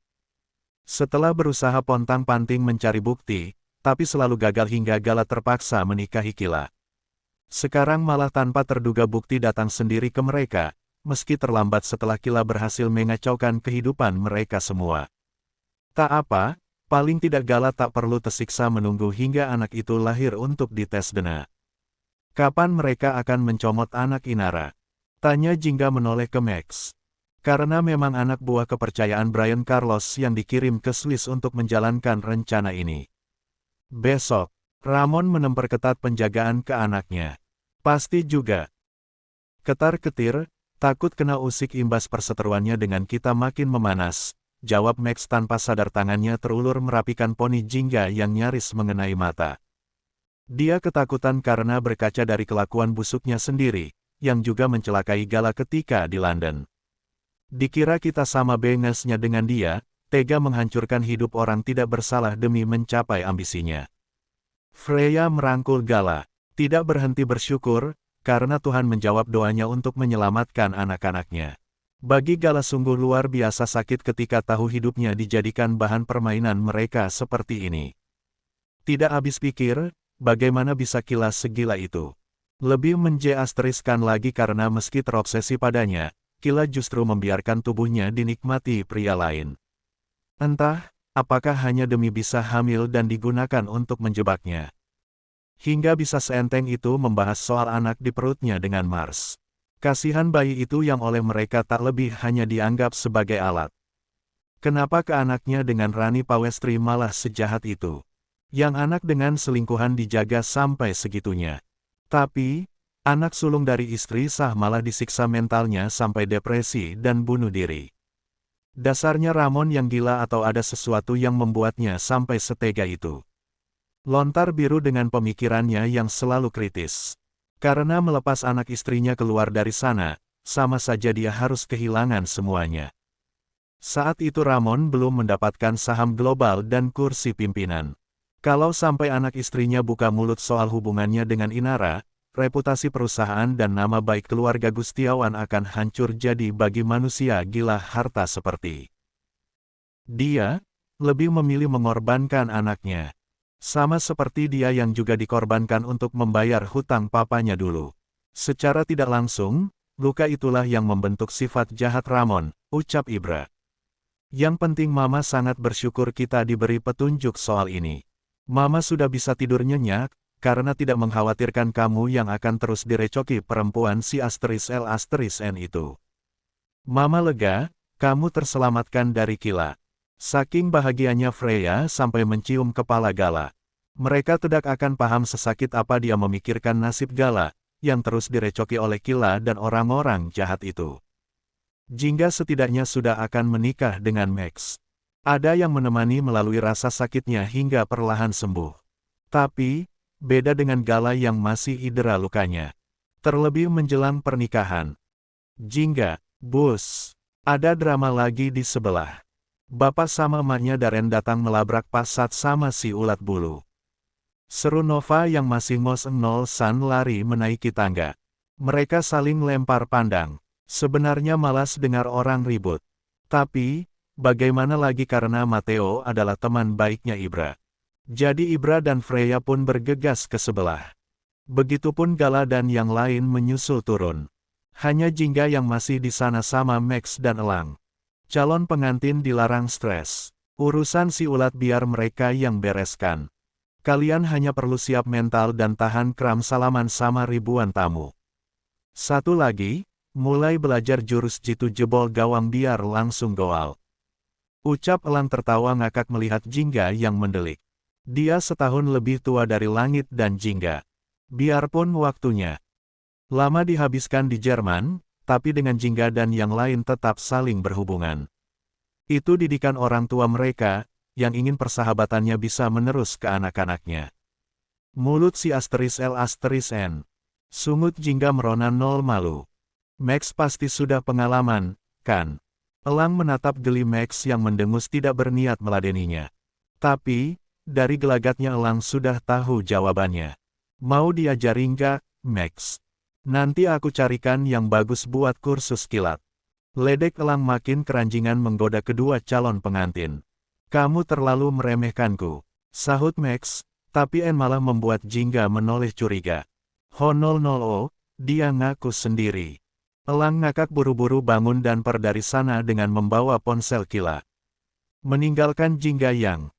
Setelah berusaha pontang-panting mencari bukti, tapi selalu gagal hingga Gala terpaksa menikahi Kila. Sekarang malah tanpa terduga bukti datang sendiri ke mereka, meski terlambat setelah Kila berhasil mengacaukan kehidupan mereka semua. Tak apa, paling tidak Gala tak perlu tersiksa menunggu hingga anak itu lahir untuk dites DNA. Kapan mereka akan mencomot anak Inara? Tanya Jingga menoleh ke Max. Karena memang anak buah kepercayaan Brian Carlos yang dikirim ke Swiss untuk menjalankan rencana ini. Besok, Ramon memperketat penjagaan ke anaknya. Pasti juga. Ketar-ketir, Takut kena usik imbas perseteruannya dengan kita makin memanas, jawab Max tanpa sadar tangannya terulur merapikan poni Jingga yang nyaris mengenai mata. Dia ketakutan karena berkaca dari kelakuan busuknya sendiri, yang juga mencelakai Gala ketika di London. Dikira kita sama bengesnya dengan dia, tega menghancurkan hidup orang tidak bersalah demi mencapai ambisinya. Freya merangkul Gala, tidak berhenti bersyukur, karena Tuhan menjawab doanya untuk menyelamatkan anak-anaknya. Bagi Gala sungguh luar biasa sakit ketika tahu hidupnya dijadikan bahan permainan mereka seperti ini. Tidak habis pikir, bagaimana bisa Kila segila itu. Lebih menjeasteriskan lagi karena meski terobsesi padanya, Kila justru membiarkan tubuhnya dinikmati pria lain. Entah, apakah hanya demi bisa hamil dan digunakan untuk menjebaknya. Hingga bisa seenteng itu membahas soal anak di perutnya dengan Mars. Kasihan bayi itu yang oleh mereka tak lebih hanya dianggap sebagai alat. Kenapa ke anaknya dengan Rani Pawestri malah sejahat itu? Yang anak dengan selingkuhan dijaga sampai segitunya. Tapi, anak sulung dari istri sah malah disiksa mentalnya sampai depresi dan bunuh diri. Dasarnya Ramon yang gila atau ada sesuatu yang membuatnya sampai setega itu. Lontar biru dengan pemikirannya yang selalu kritis. Karena melepas anak istrinya keluar dari sana, sama saja dia harus kehilangan semuanya. Saat itu Ramon belum mendapatkan saham global dan kursi pimpinan. Kalau sampai anak istrinya buka mulut soal hubungannya dengan Inara, reputasi perusahaan dan nama baik keluarga Gustiawan akan hancur jadi bagi manusia gila harta seperti dia, lebih memilih mengorbankan anaknya. Sama seperti dia yang juga dikorbankan untuk membayar hutang papanya dulu. Secara tidak langsung, luka itulah yang membentuk sifat jahat Ramon, ucap Ibra. Yang penting Mama sangat bersyukur kita diberi petunjuk soal ini. Mama sudah bisa tidur nyenyak, karena tidak mengkhawatirkan kamu yang akan terus direcoki perempuan si *L**N itu. Mama lega, kamu terselamatkan dari Kila. Saking bahagianya Freya sampai mencium kepala Gala. Mereka tidak akan paham sesakit apa dia memikirkan nasib Gala, yang terus direcoki oleh Kila dan orang-orang jahat itu. Jingga setidaknya sudah akan menikah dengan Max. Ada yang menemani melalui rasa sakitnya hingga perlahan sembuh. Tapi, beda dengan Gala yang masih idera lukanya. Terlebih menjelang pernikahan. Jingga, bus, ada drama lagi di sebelah. Bapak sama emaknya Darren datang melabrak Pasat sama si ulat bulu. Seru Nova yang masih ngos-ngosan lari menaiki tangga. Mereka saling lempar pandang. Sebenarnya malas dengar orang ribut. Tapi, bagaimana lagi karena Matteo adalah teman baiknya Ibra. Jadi Ibra dan Freya pun bergegas ke sebelah. Begitupun Gala dan yang lain menyusul turun. Hanya Jingga yang masih di sana sama Max dan Elang. Calon pengantin dilarang stres. Urusan si ulat biar mereka yang bereskan. Kalian hanya perlu siap mental dan tahan kram salaman sama ribuan tamu. Satu lagi, mulai belajar jurus jitu jebol gawang biar langsung goal. Ucap Elang tertawa ngakak melihat Jingga yang mendelik. Dia setahun lebih tua dari Langit dan Jingga. Biarpun waktunya lama dihabiskan di Jerman, tapi dengan Jingga dan yang lain tetap saling berhubungan. Itu didikan orang tua mereka, yang ingin persahabatannya bisa menerus ke anak-anaknya. Mulut si *L**N. Sungut Jingga merona nol malu. Max pasti sudah pengalaman, kan? Elang menatap geli Max yang mendengus tidak berniat meladeninya. Tapi, dari gelagatnya Elang sudah tahu jawabannya. Mau diajari nggak, Max? Nanti aku carikan yang bagus buat kursus kilat. Ledek Elang makin keranjingan menggoda kedua calon pengantin. Kamu terlalu meremehkanku, sahut Max, tapi N malah membuat Jingga menoleh curiga. Honol, dia ngaku sendiri. Elang ngakak buru-buru bangun dan pergi dari sana dengan membawa ponsel Kila. Meninggalkan Jingga yang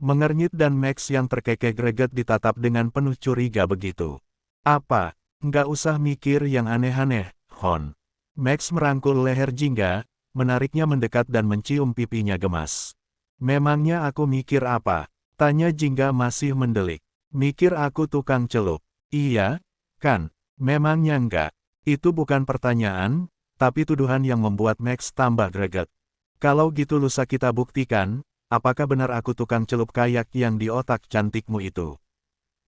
mengernyit dan Max yang terkekeh greget ditatap dengan penuh curiga begitu. Apa? Nggak usah mikir yang aneh-aneh, Hon. Max merangkul leher Jingga, menariknya mendekat dan mencium pipinya gemas. Memangnya aku mikir apa? Tanya Jingga masih mendelik. Mikir aku tukang celup. Iya, kan? Memangnya enggak? Itu bukan pertanyaan, tapi tuduhan yang membuat Max tambah greget. Kalau gitu lusa kita buktikan, apakah benar aku tukang celup kayak yang di otak cantikmu itu?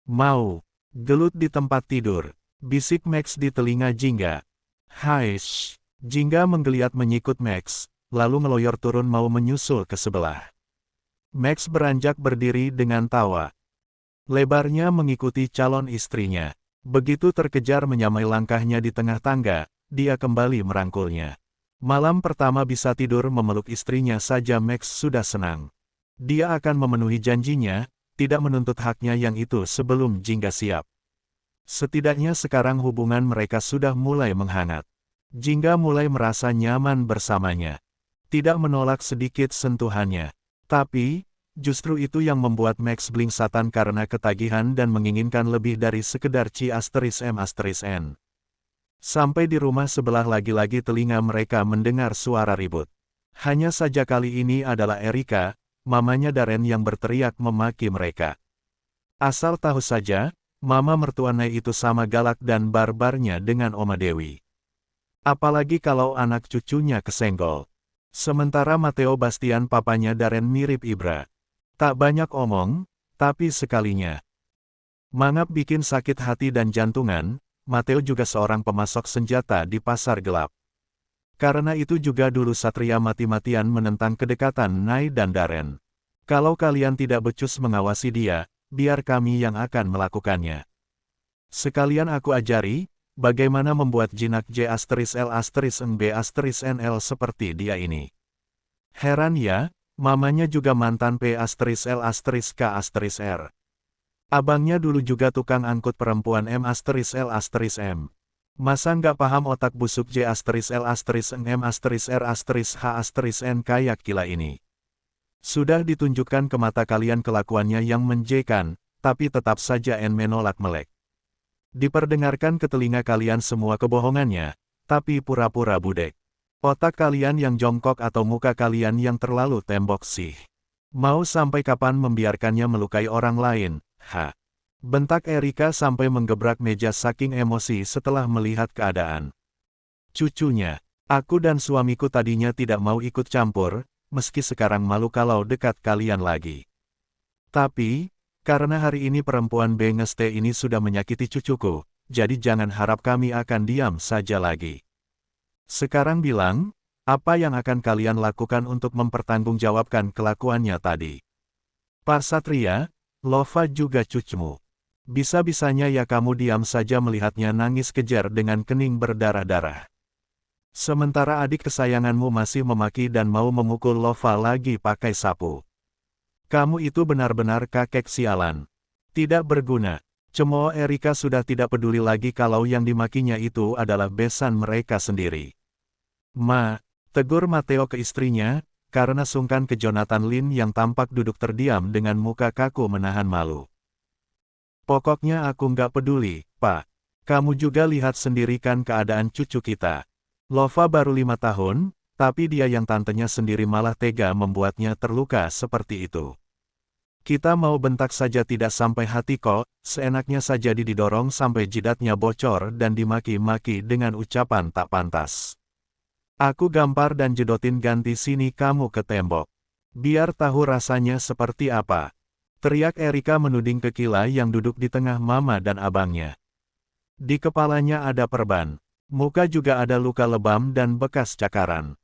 Mau. Gelut di tempat tidur. Bisik Max di telinga Jingga. Haish. Jingga menggeliat menyikut Max, lalu meloyor turun mau menyusul ke sebelah. Max beranjak berdiri dengan tawa. Lebarnya mengikuti calon istrinya. Begitu terkejar menyamai langkahnya di tengah tangga, dia kembali merangkulnya. Malam pertama bisa tidur memeluk istrinya saja Max sudah senang. Dia akan memenuhi janjinya, tidak menuntut haknya yang itu sebelum Jingga siap. Setidaknya sekarang hubungan mereka sudah mulai menghangat. Jingga mulai merasa nyaman bersamanya. Tidak menolak sedikit sentuhannya. Tapi, justru itu yang membuat Max blingsatan karena ketagihan dan menginginkan lebih dari sekedar C*M*N. Sampai di rumah sebelah lagi-lagi telinga mereka mendengar suara ribut. Hanya saja kali ini adalah Erika, mamanya Darren yang berteriak memaki mereka. Asal tahu saja, mama mertua Nay itu sama galak dan barbarnya dengan Oma Dewi. Apalagi kalau anak cucunya kesenggol. Sementara Matteo Bastian papanya Darren mirip Ibra. Tak banyak omong, tapi sekalinya mangap bikin sakit hati dan jantungan. Matteo juga seorang pemasok senjata di pasar gelap. Karena itu juga dulu Satria mati-matian menentang kedekatan Nay dan Darren. Kalau kalian tidak becus mengawasi dia, biar kami yang akan melakukannya. Sekalian aku ajari, bagaimana membuat jinak J*L*B*NL seperti dia ini. Heran ya, mamanya juga mantan P*L*K*R. Abangnya dulu juga tukang angkut perempuan M*L*M. Masa nggak paham otak busuk J*M*R*H*N kayak gila ini. Sudah ditunjukkan ke mata kalian kelakuannya yang menjengkelkan, tapi tetap saja N menolak melek. Diperdengarkan ke telinga kalian semua kebohongannya, tapi pura-pura budek. Otak kalian yang jongkok atau muka kalian yang terlalu tembok sih. Mau sampai kapan membiarkannya melukai orang lain, ha? Bentak Erika sampai menggebrak meja saking emosi setelah melihat keadaan. Cucunya, aku dan suamiku tadinya tidak mau ikut campur, meski sekarang malu kalau dekat kalian lagi. Tapi, karena hari ini perempuan Bengeste ini sudah menyakiti cucuku, jadi jangan harap kami akan diam saja lagi. Sekarang bilang, apa yang akan kalian lakukan untuk mempertanggungjawabkan kelakuannya tadi? Pak Satria, Lova juga cucumu. Bisa-bisanya ya kamu diam saja melihatnya nangis kejar dengan kening berdarah-darah. Sementara adik kesayanganmu masih memaki dan mau memukul Lova lagi pakai sapu. Kamu itu benar-benar kakek sialan. Tidak berguna. Cemooh Erika sudah tidak peduli lagi kalau yang dimakinya itu adalah besan mereka sendiri. Ma, tegur Matteo ke istrinya, karena sungkan ke Jonathan Lin yang tampak duduk terdiam dengan muka kaku menahan malu. Pokoknya aku nggak peduli, Pak. Kamu juga lihat sendiri kan keadaan cucu kita. Lova baru 5 tahun, tapi dia yang tantenya sendiri malah tega membuatnya terluka seperti itu. Kita mau bentak saja tidak sampai hati kok, seenaknya saja didorong sampai jidatnya bocor dan dimaki-maki dengan ucapan tak pantas. Aku gampar dan jedotin ganti sini kamu ke tembok. Biar tahu rasanya seperti apa. Teriak Erika menuding ke Kila yang duduk di tengah mama dan abangnya. Di kepalanya ada perban. Muka juga ada luka lebam dan bekas cakaran.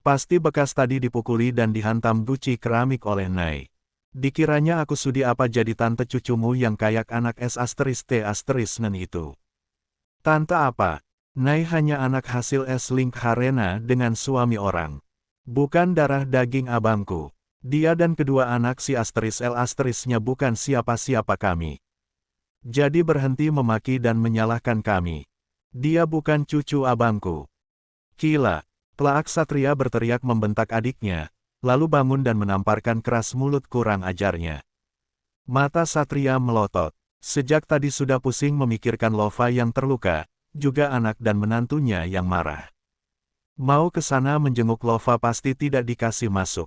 Pasti bekas tadi dipukuli dan dihantam guci keramik oleh Nay. Dikiranya aku sudi apa jadi tante cucumu yang kayak anak S*T*Nen itu. Tante apa? Nay hanya anak hasil S-Link Harena dengan suami orang. Bukan darah daging abangku. Dia dan kedua anak si L*nya bukan siapa-siapa kami. Jadi berhenti memaki dan menyalahkan kami. Dia bukan cucu abangku. Kila, Plaak Satria berteriak membentak adiknya, lalu bangun dan menamparkan keras mulut kurang ajarnya. Mata Satria melotot. Sejak tadi sudah pusing memikirkan Lova yang terluka, juga anak dan menantunya yang marah. Mau ke sana menjenguk Lova pasti tidak dikasih masuk.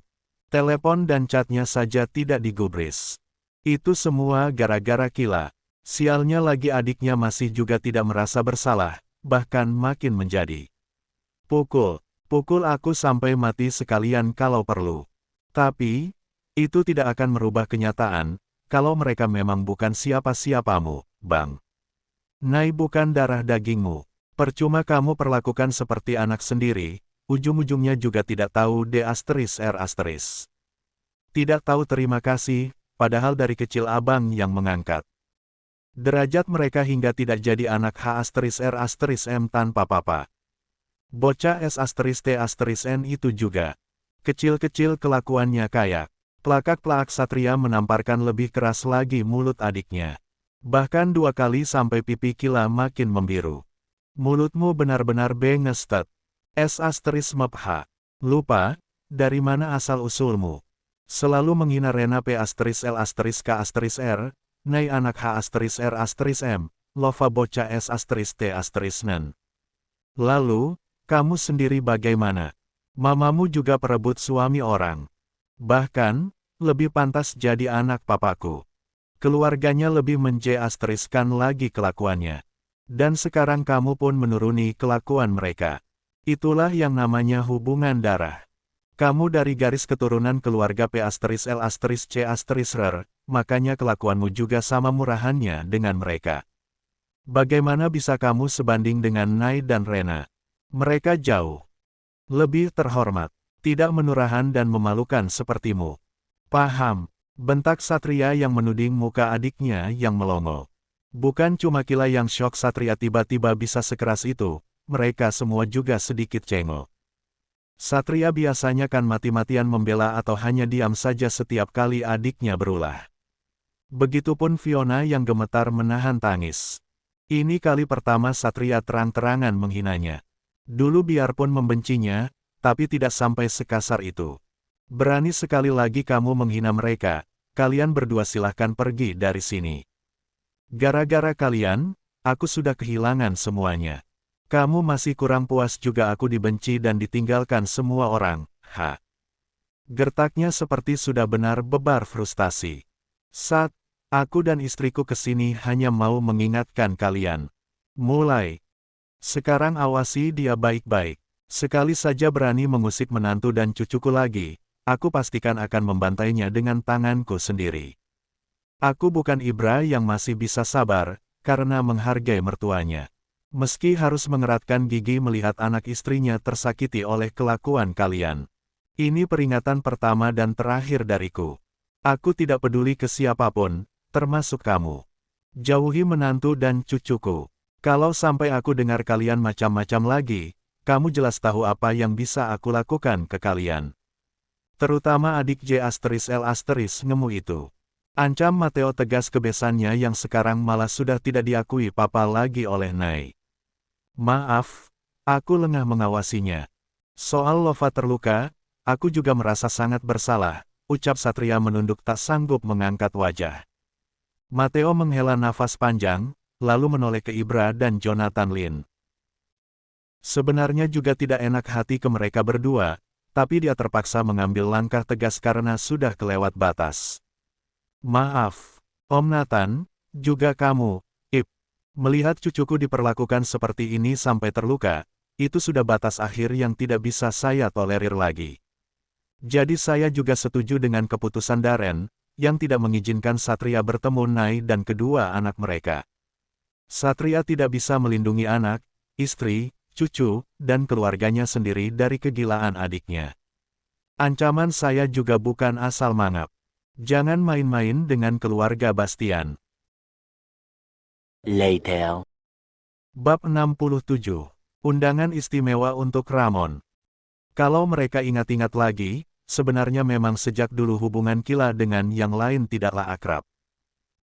Telepon dan chatnya saja tidak digubris. Itu semua gara-gara Kila. Sialnya lagi adiknya masih juga tidak merasa bersalah, bahkan makin menjadi Pukul aku sampai mati sekalian kalau perlu. Tapi, itu tidak akan merubah kenyataan, kalau mereka memang bukan siapa-siapamu, Bang. Nai bukan darah dagingmu. Percuma kamu perlakukan seperti anak sendiri, ujung-ujungnya juga tidak tahu D*R*. Tidak tahu terima kasih, padahal dari kecil abang yang mengangkat derajat mereka hingga tidak jadi anak H*R*M tanpa papa. Bocah S*T*N itu juga. Kecil-kecil kelakuannya kayak. Pelakak-pelak Satria menamparkan lebih keras lagi mulut adiknya. Bahkan 2 kali sampai pipi Kila makin membiru. Mulutmu benar-benar bengestet. S*H. Lupa, dari mana asal-usulmu? Selalu menghina Rena P*L*K*R, Nai anak H*R*M, Lova bocah S*T*Nen. Lalu, kamu sendiri bagaimana? Mamamu juga perebut suami orang. Bahkan, lebih pantas jadi anak papaku. Keluarganya lebih menjelaskan lagi kelakuannya. Dan sekarang kamu pun menuruni kelakuan mereka. Itulah yang namanya hubungan darah. Kamu dari garis keturunan keluarga P*L*C*R, makanya kelakuanmu juga sama murahannya dengan mereka. Bagaimana bisa kamu sebanding dengan Nai dan Rena? Mereka jauh lebih terhormat, tidak menurahan dan memalukan sepertimu. Paham, bentak Satria yang menuding muka adiknya yang melongo. Bukan cuma Kila yang syok Satria tiba-tiba bisa sekeras itu, mereka semua juga sedikit cengok. Satria biasanya kan mati-matian membela atau hanya diam saja setiap kali adiknya berulah. Begitupun Fiona yang gemetar menahan tangis. Ini kali pertama Satria terang-terangan menghinanya. Dulu biarpun membencinya, tapi tidak sampai sekasar itu. Berani sekali lagi kamu menghina mereka, kalian berdua silahkan pergi dari sini. Gara-gara kalian, aku sudah kehilangan semuanya. Kamu masih kurang puas juga aku dibenci dan ditinggalkan semua orang, ha. Gertaknya seperti sudah benar bebar frustasi. Saat aku dan istriku kesini hanya mau mengingatkan kalian. Mulai sekarang awasi dia baik-baik. Sekali saja berani mengusik menantu dan cucuku lagi, aku pastikan akan membantainya dengan tanganku sendiri. Aku bukan Ibra yang masih bisa sabar, karena menghargai mertuanya. Meski harus mengeratkan gigi melihat anak istrinya tersakiti oleh kelakuan kalian. Ini peringatan pertama dan terakhir dariku. Aku tidak peduli ke siapapun, termasuk kamu. Jauhi menantu dan cucuku. Kalau sampai aku dengar kalian macam-macam lagi, kamu jelas tahu apa yang bisa aku lakukan ke kalian. Terutama adik J*L*, ngemu itu. Ancam Mateo tegas ke besannya yang sekarang malah sudah tidak diakui papa lagi oleh Nai. Maaf, aku lengah mengawasinya. Soal Lova terluka, aku juga merasa sangat bersalah, ucap Satria menunduk tak sanggup mengangkat wajah. Mateo menghela nafas panjang, lalu menoleh ke Ibra dan Jonathan Lin. Sebenarnya juga tidak enak hati ke mereka berdua, tapi dia terpaksa mengambil langkah tegas karena sudah kelewat batas. Maaf, Om Nathan, juga kamu, Ip. Melihat cucuku diperlakukan seperti ini sampai terluka, itu sudah batas akhir yang tidak bisa saya tolerir lagi. Jadi saya juga setuju dengan keputusan Darren, yang tidak mengizinkan Satria bertemu Nai dan kedua anak mereka. Satria tidak bisa melindungi anak, istri, cucu, dan keluarganya sendiri dari kegilaan adiknya. Ancaman saya juga bukan asal mangap. Jangan main-main dengan keluarga Bastian. Later. Bab 67. Undangan istimewa untuk Ramon. Kalau mereka ingat-ingat lagi, sebenarnya memang sejak dulu hubungan Kila dengan yang lain tidaklah akrab.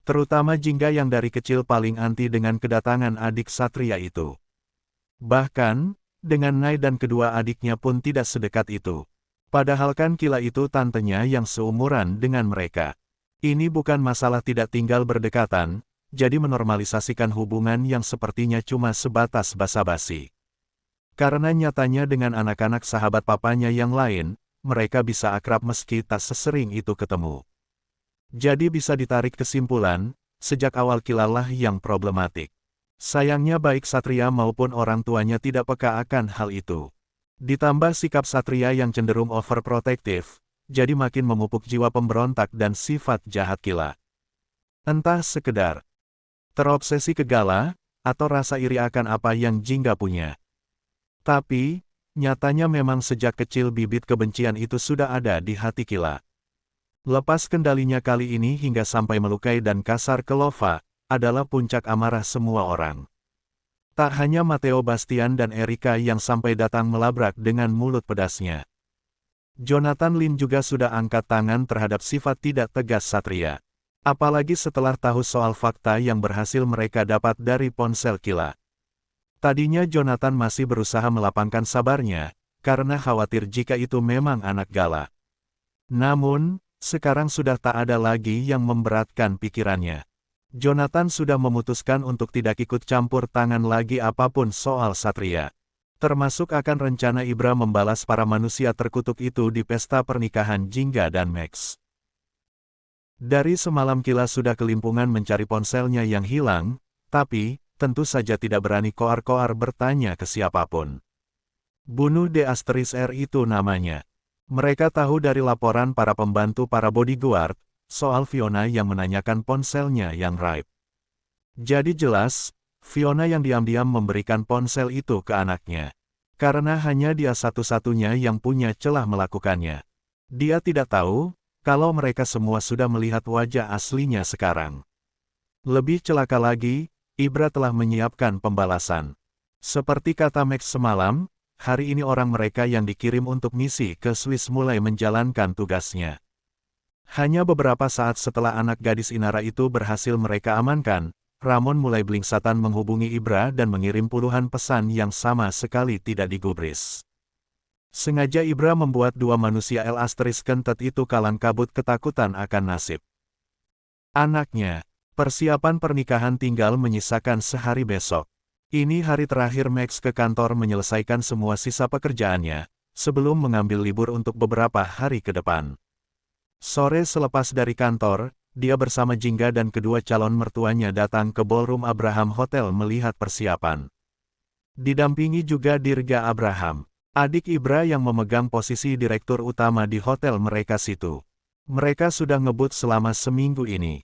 Terutama Jingga yang dari kecil paling anti dengan kedatangan adik Satria itu. Bahkan, dengan Nai dan kedua adiknya pun tidak sedekat itu. Padahal kan Kila itu tantenya yang seumuran dengan mereka. Ini bukan masalah tidak tinggal berdekatan, jadi menormalisasikan hubungan yang sepertinya cuma sebatas basa-basi. Karena nyatanya dengan anak-anak sahabat papanya yang lain, mereka bisa akrab meski tak sesering itu ketemu. Jadi bisa ditarik kesimpulan, sejak awal Kila lah yang problematik. Sayangnya baik Satria maupun orang tuanya tidak peka akan hal itu. Ditambah sikap Satria yang cenderung overprotective, jadi makin memupuk jiwa pemberontak dan sifat jahat Kila. Entah sekedar terobsesi ke Gala, atau rasa iri akan apa yang Jingga punya. Tapi, nyatanya memang sejak kecil bibit kebencian itu sudah ada di hati Kila. Lepas kendalinya kali ini hingga sampai melukai dan kasar ke Lova, adalah puncak amarah semua orang. Tak hanya Matteo Bastian dan Erika yang sampai datang melabrak dengan mulut pedasnya. Jonathan Lin juga sudah angkat tangan terhadap sifat tidak tegas Satria. Apalagi setelah tahu soal fakta yang berhasil mereka dapat dari ponsel Kila. Tadinya Jonathan masih berusaha melapangkan sabarnya, karena khawatir jika itu memang anak Gala. Namun, sekarang sudah tak ada lagi yang memberatkan pikirannya. Jonathan sudah memutuskan untuk tidak ikut campur tangan lagi apapun soal Satria. Termasuk akan rencana Ibra membalas para manusia terkutuk itu di pesta pernikahan Jingga dan Max. Dari semalam Kila sudah kelimpungan mencari ponselnya yang hilang, tapi, tentu saja tidak berani koar-koar bertanya ke siapapun. Bunuh De Asteris R itu namanya. Mereka tahu dari laporan para pembantu para bodyguard, soal Fiona yang menanyakan ponselnya yang raib. Jadi jelas, Fiona yang diam-diam memberikan ponsel itu ke anaknya. Karena hanya dia satu-satunya yang punya celah melakukannya. Dia tidak tahu, kalau mereka semua sudah melihat wajah aslinya sekarang. Lebih celaka lagi, Ibra telah menyiapkan pembalasan. Seperti kata Max semalam, hari ini orang mereka yang dikirim untuk misi ke Swiss mulai menjalankan tugasnya. Hanya beberapa saat setelah anak gadis Inara itu berhasil mereka amankan, Ramon mulai belingsatan menghubungi Ibra dan mengirim puluhan pesan yang sama sekali tidak digubris. Sengaja Ibra membuat dua manusia El Asteris kentet itu kalang kabut ketakutan akan nasib anaknya. Persiapan pernikahan tinggal menyisakan sehari besok. Ini hari terakhir Max ke kantor menyelesaikan semua sisa pekerjaannya, sebelum mengambil libur untuk beberapa hari ke depan. Sore selepas dari kantor, dia bersama Jingga dan kedua calon mertuanya datang ke ballroom Abraham Hotel melihat persiapan. Didampingi juga Dirga Abraham, adik Ibra yang memegang posisi direktur utama di hotel mereka situ. Mereka sudah ngebut selama seminggu ini.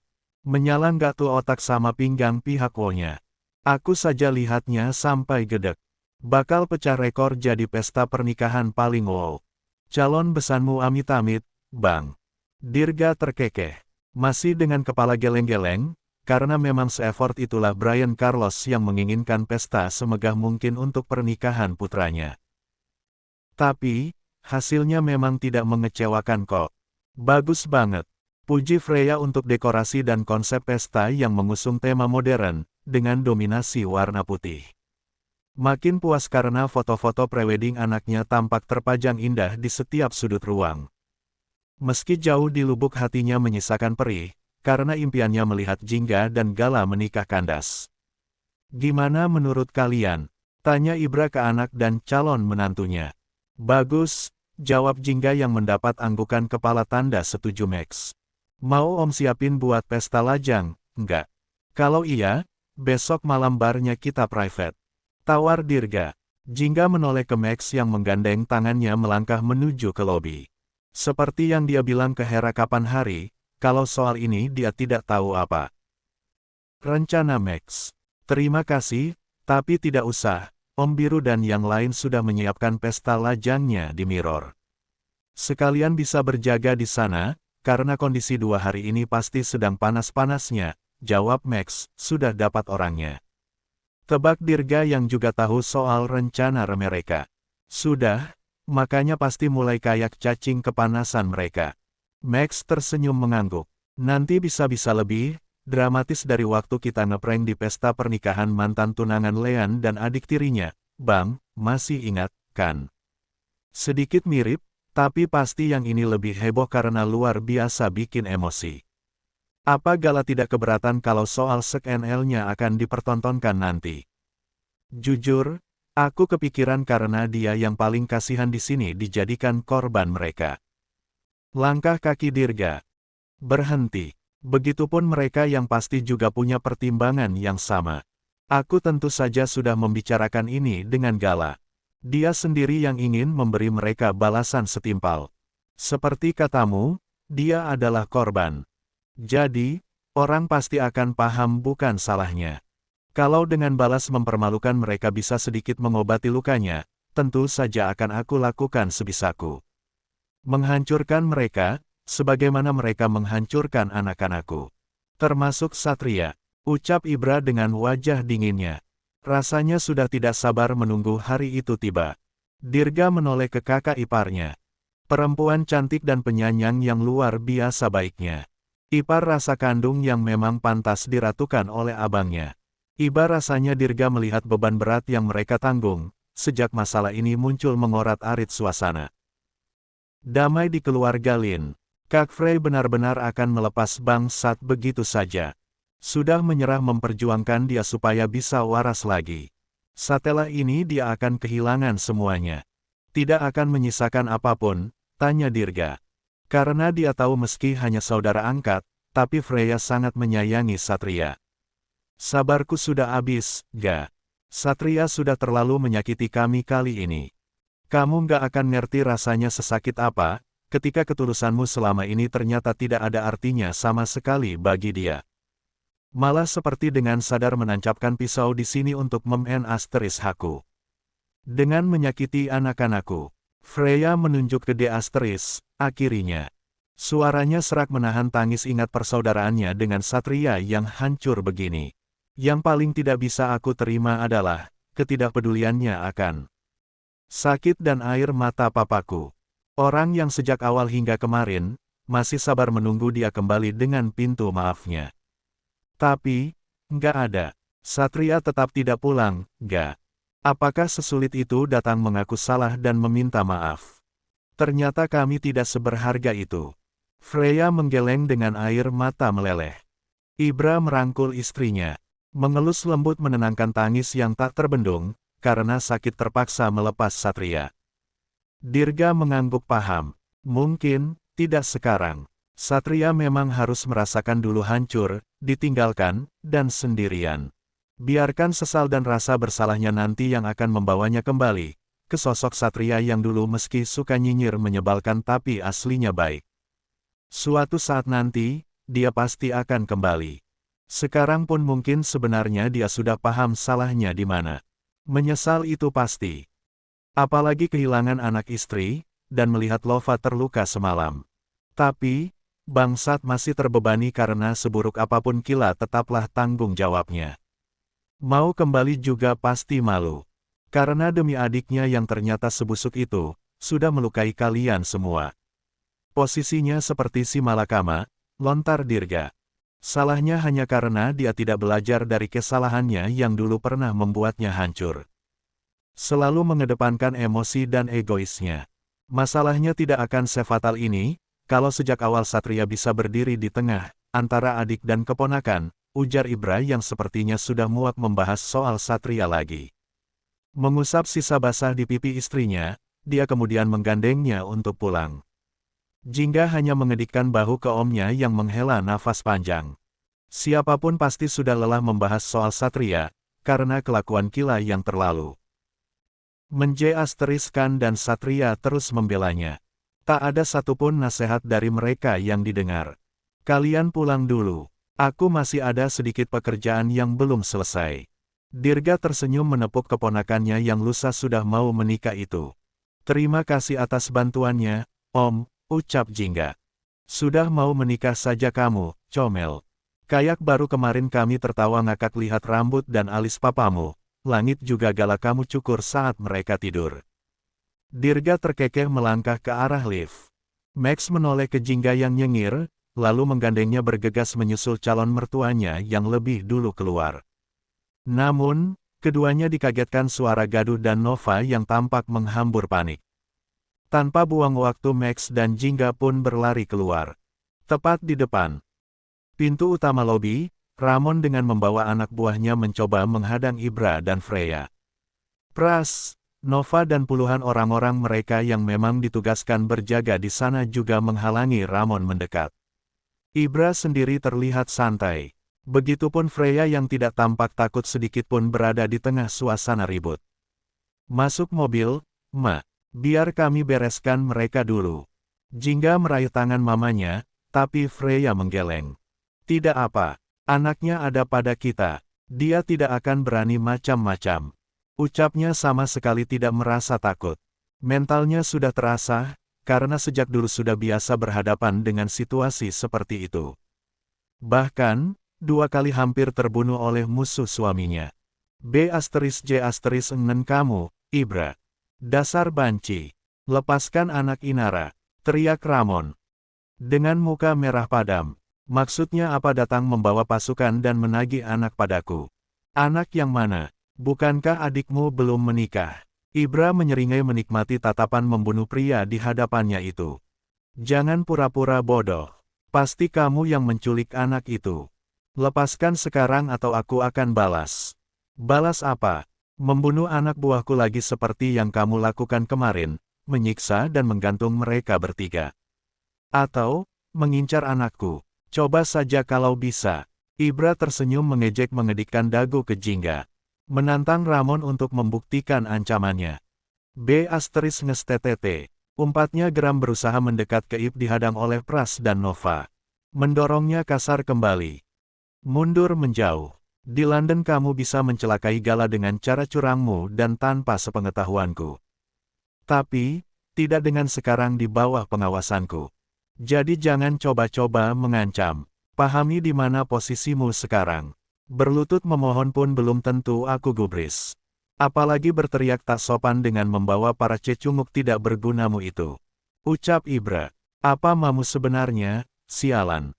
Menyala nggak tuh otak sama pinggang pihak Wo-nya. Aku saja lihatnya sampai gedek. Bakal pecah rekor jadi pesta pernikahan paling wow. Calon besanmu amit-amit, Bang. Dirga terkekeh. Masih dengan kepala geleng-geleng, karena memang se-effort itulah Brian Carlos yang menginginkan pesta semegah mungkin untuk pernikahan putranya. Tapi, hasilnya memang tidak mengecewakan kok. Bagus banget. Puji Freya untuk dekorasi dan konsep pesta yang mengusung tema modern, dengan dominasi warna putih. Makin puas karena foto-foto prewedding anaknya tampak terpajang indah di setiap sudut ruang. Meski jauh di lubuk hatinya menyisakan perih, karena impiannya melihat Jingga dan Gala menikah kandas. Gimana menurut kalian? Tanya Ibra ke anak dan calon menantunya. Bagus, jawab Jingga yang mendapat anggukan kepala tanda setuju Max. Mau Om siapin buat pesta lajang, enggak? Kalau iya, besok malam barnya kita private. Tawar Dirga. Jingga menoleh ke Max yang menggandeng tangannya melangkah menuju ke lobi. Seperti yang dia bilang ke Hera kapan hari, kalau soal ini dia tidak tahu apa. Rencana Max. Terima kasih, tapi tidak usah, Om Biru dan yang lain sudah menyiapkan pesta lajangnya di Mirror. Sekalian bisa berjaga di sana, karena kondisi 2 hari ini pasti sedang panas-panasnya, jawab Max, sudah dapat orangnya. Tebak Dirga yang juga tahu soal rencana mereka. Sudah, makanya pasti mulai kayak cacing kepanasan mereka. Max tersenyum mengangguk. Nanti bisa-bisa lebih dramatis dari waktu kita ngeprank di pesta pernikahan mantan tunangan Lean dan adik tirinya, Bang, masih ingat, kan? Sedikit mirip, tapi pasti yang ini lebih heboh karena luar biasa bikin emosi. Apa Gala tidak keberatan kalau soal SNL-nya akan dipertontonkan nanti? Jujur, aku kepikiran karena dia yang paling kasihan di sini dijadikan korban mereka. Langkah kaki Dirga berhenti. Begitupun mereka yang pasti juga punya pertimbangan yang sama. Aku tentu saja sudah membicarakan ini dengan Gala. Dia sendiri yang ingin memberi mereka balasan setimpal. Seperti katamu, dia adalah korban. Jadi, orang pasti akan paham bukan salahnya. Kalau dengan balas mempermalukan mereka bisa sedikit mengobati lukanya, tentu saja akan aku lakukan sebisaku. Menghancurkan mereka, sebagaimana mereka menghancurkan anak-anakku. Termasuk Satria, ucap Ibra dengan wajah dinginnya. Rasanya sudah tidak sabar menunggu hari itu tiba. Dirga menoleh ke kakak iparnya. Perempuan cantik dan penyayang yang luar biasa baiknya. Ipar rasa kandung yang memang pantas diratukan oleh abangnya. Iba rasanya Dirga melihat beban berat yang mereka tanggung, sejak masalah ini muncul mengorat-arit suasana. Damai di keluarga Lin. Kak Frey benar-benar akan melepas bangsat begitu saja. Sudah menyerah memperjuangkan dia supaya bisa waras lagi. Setelah ini dia akan kehilangan semuanya. Tidak akan menyisakan apapun, tanya Dirga. Karena dia tahu meski hanya saudara angkat, tapi Freya sangat menyayangi Satria. Sabarku sudah habis, Ga. Satria sudah terlalu menyakiti kami kali ini. Kamu nggak akan ngerti rasanya sesakit apa, ketika ketulusanmu selama ini ternyata tidak ada artinya sama sekali bagi dia. Malah seperti dengan sadar menancapkan pisau di sini untuk Haku. Dengan menyakiti anak-anakku, Freya menunjuk ke akhirnya. Suaranya serak menahan tangis ingat persaudaraannya dengan Satria yang hancur begini. Yang paling tidak bisa aku terima adalah ketidakpeduliannya akan sakit dan air mata papaku. Orang yang sejak awal hingga kemarin, masih sabar menunggu dia kembali dengan pintu maafnya. Tapi, nggak ada. Satria tetap tidak pulang, nggak. Apakah sesulit itu datang mengaku salah dan meminta maaf? Ternyata kami tidak seberharga itu. Freya menggeleng dengan air mata meleleh. Ibra merangkul istrinya. Mengelus lembut menenangkan tangis yang tak terbendung, karena sakit terpaksa melepas Satria. Dirga mengangguk paham. Mungkin, tidak sekarang. Satria memang harus merasakan dulu hancur, ditinggalkan, dan sendirian. Biarkan sesal dan rasa bersalahnya nanti yang akan membawanya kembali ke sosok Satria yang dulu meski suka nyinyir menyebalkan tapi aslinya baik. Suatu saat nanti, dia pasti akan kembali. Sekarang pun mungkin sebenarnya dia sudah paham salahnya di mana. Menyesal itu pasti. Apalagi kehilangan anak istri, dan melihat Lova terluka semalam. Tapi, bangsat masih terbebani karena seburuk apapun Kila tetaplah tanggung jawabnya. Mau kembali juga pasti malu. Karena demi adiknya yang ternyata sebusuk itu, sudah melukai kalian semua. Posisinya seperti si malakama, lontar Dirga. Salahnya hanya karena dia tidak belajar dari kesalahannya yang dulu pernah membuatnya hancur. Selalu mengedepankan emosi dan egoisnya. Masalahnya tidak akan sefatal ini, kalau sejak awal Satria bisa berdiri di tengah, antara adik dan keponakan, ujar Ibra yang sepertinya sudah muak membahas soal Satria lagi. Mengusap sisa basah di pipi istrinya, dia kemudian menggandengnya untuk pulang. Jingga hanya mengedikkan bahu ke omnya yang menghela nafas panjang. Siapapun pasti sudah lelah membahas soal Satria, karena kelakuan Kila yang terlalu menjelaskan dan Satria terus membelanya. Tak ada satupun nasihat dari mereka yang didengar. Kalian pulang dulu. Aku masih ada sedikit pekerjaan yang belum selesai. Dirga tersenyum menepuk keponakannya yang lusa sudah mau menikah itu. Terima kasih atas bantuannya, Om, ucap Jingga. Sudah mau menikah saja kamu, comel. Kayak baru kemarin kami tertawa ngakak lihat rambut dan alis papamu. Langit juga galak kamu cukur saat mereka tidur. Dirga terkekeh melangkah ke arah lift. Max menoleh ke Jingga yang nyengir, lalu menggandengnya bergegas menyusul calon mertuanya yang lebih dulu keluar. Namun, keduanya dikagetkan suara gaduh dan Nova yang tampak menghambur panik. Tanpa buang waktu Max dan Jingga pun berlari keluar. Tepat di depan pintu utama lobi, Ramon dengan membawa anak buahnya mencoba menghadang Ibra dan Freya. Pras, Nova dan puluhan orang-orang mereka yang memang ditugaskan berjaga di sana juga menghalangi Ramon mendekat. Ibra sendiri terlihat santai. Begitupun Freya yang tidak tampak takut sedikitpun berada di tengah suasana ribut. Masuk mobil, Ma. Biar kami bereskan mereka dulu. Jingga meraih tangan mamanya, tapi Freya menggeleng. Tidak apa. Anaknya ada pada kita. Dia tidak akan berani macam-macam. Ucapnya sama sekali tidak merasa takut. Mentalnya sudah terasa, karena sejak dulu sudah biasa berhadapan dengan situasi seperti itu. Bahkan, 2 kali hampir terbunuh oleh musuh suaminya. B*J*Nen kamu, Ibra. Dasar banci. Lepaskan anak Inara, teriak Ramon. Dengan muka merah padam. Maksudnya apa datang membawa pasukan dan menagih anak padaku? Anak yang mana? Bukankah adikmu belum menikah? Ibra menyeringai menikmati tatapan membunuh pria di hadapannya itu. Jangan pura-pura bodoh. Pasti kamu yang menculik anak itu. Lepaskan sekarang atau aku akan balas. Balas apa? Membunuh anak buahku lagi seperti yang kamu lakukan kemarin, menyiksa dan menggantung mereka bertiga. Atau, mengincar anakku. Coba saja kalau bisa. Ibra tersenyum mengejek mengedikkan dagu ke Jingga. Menantang Ramon untuk membuktikan ancamannya. B*****. Umpatnya geram berusaha mendekat ke Ib dihadang oleh Pras dan Nova. Mendorongnya kasar kembali. Mundur menjauh. Di London kamu bisa mencelakai Gala dengan cara curangmu dan tanpa sepengetahuanku. Tapi, tidak dengan sekarang di bawah pengawasanku. Jadi jangan coba-coba mengancam. Pahami di mana posisimu sekarang. Berlutut memohon pun belum tentu aku gubris. Apalagi berteriak tak sopan dengan membawa para cecunguk tidak bergunamu itu. Ucap Ibra. Apa mamu sebenarnya, sialan.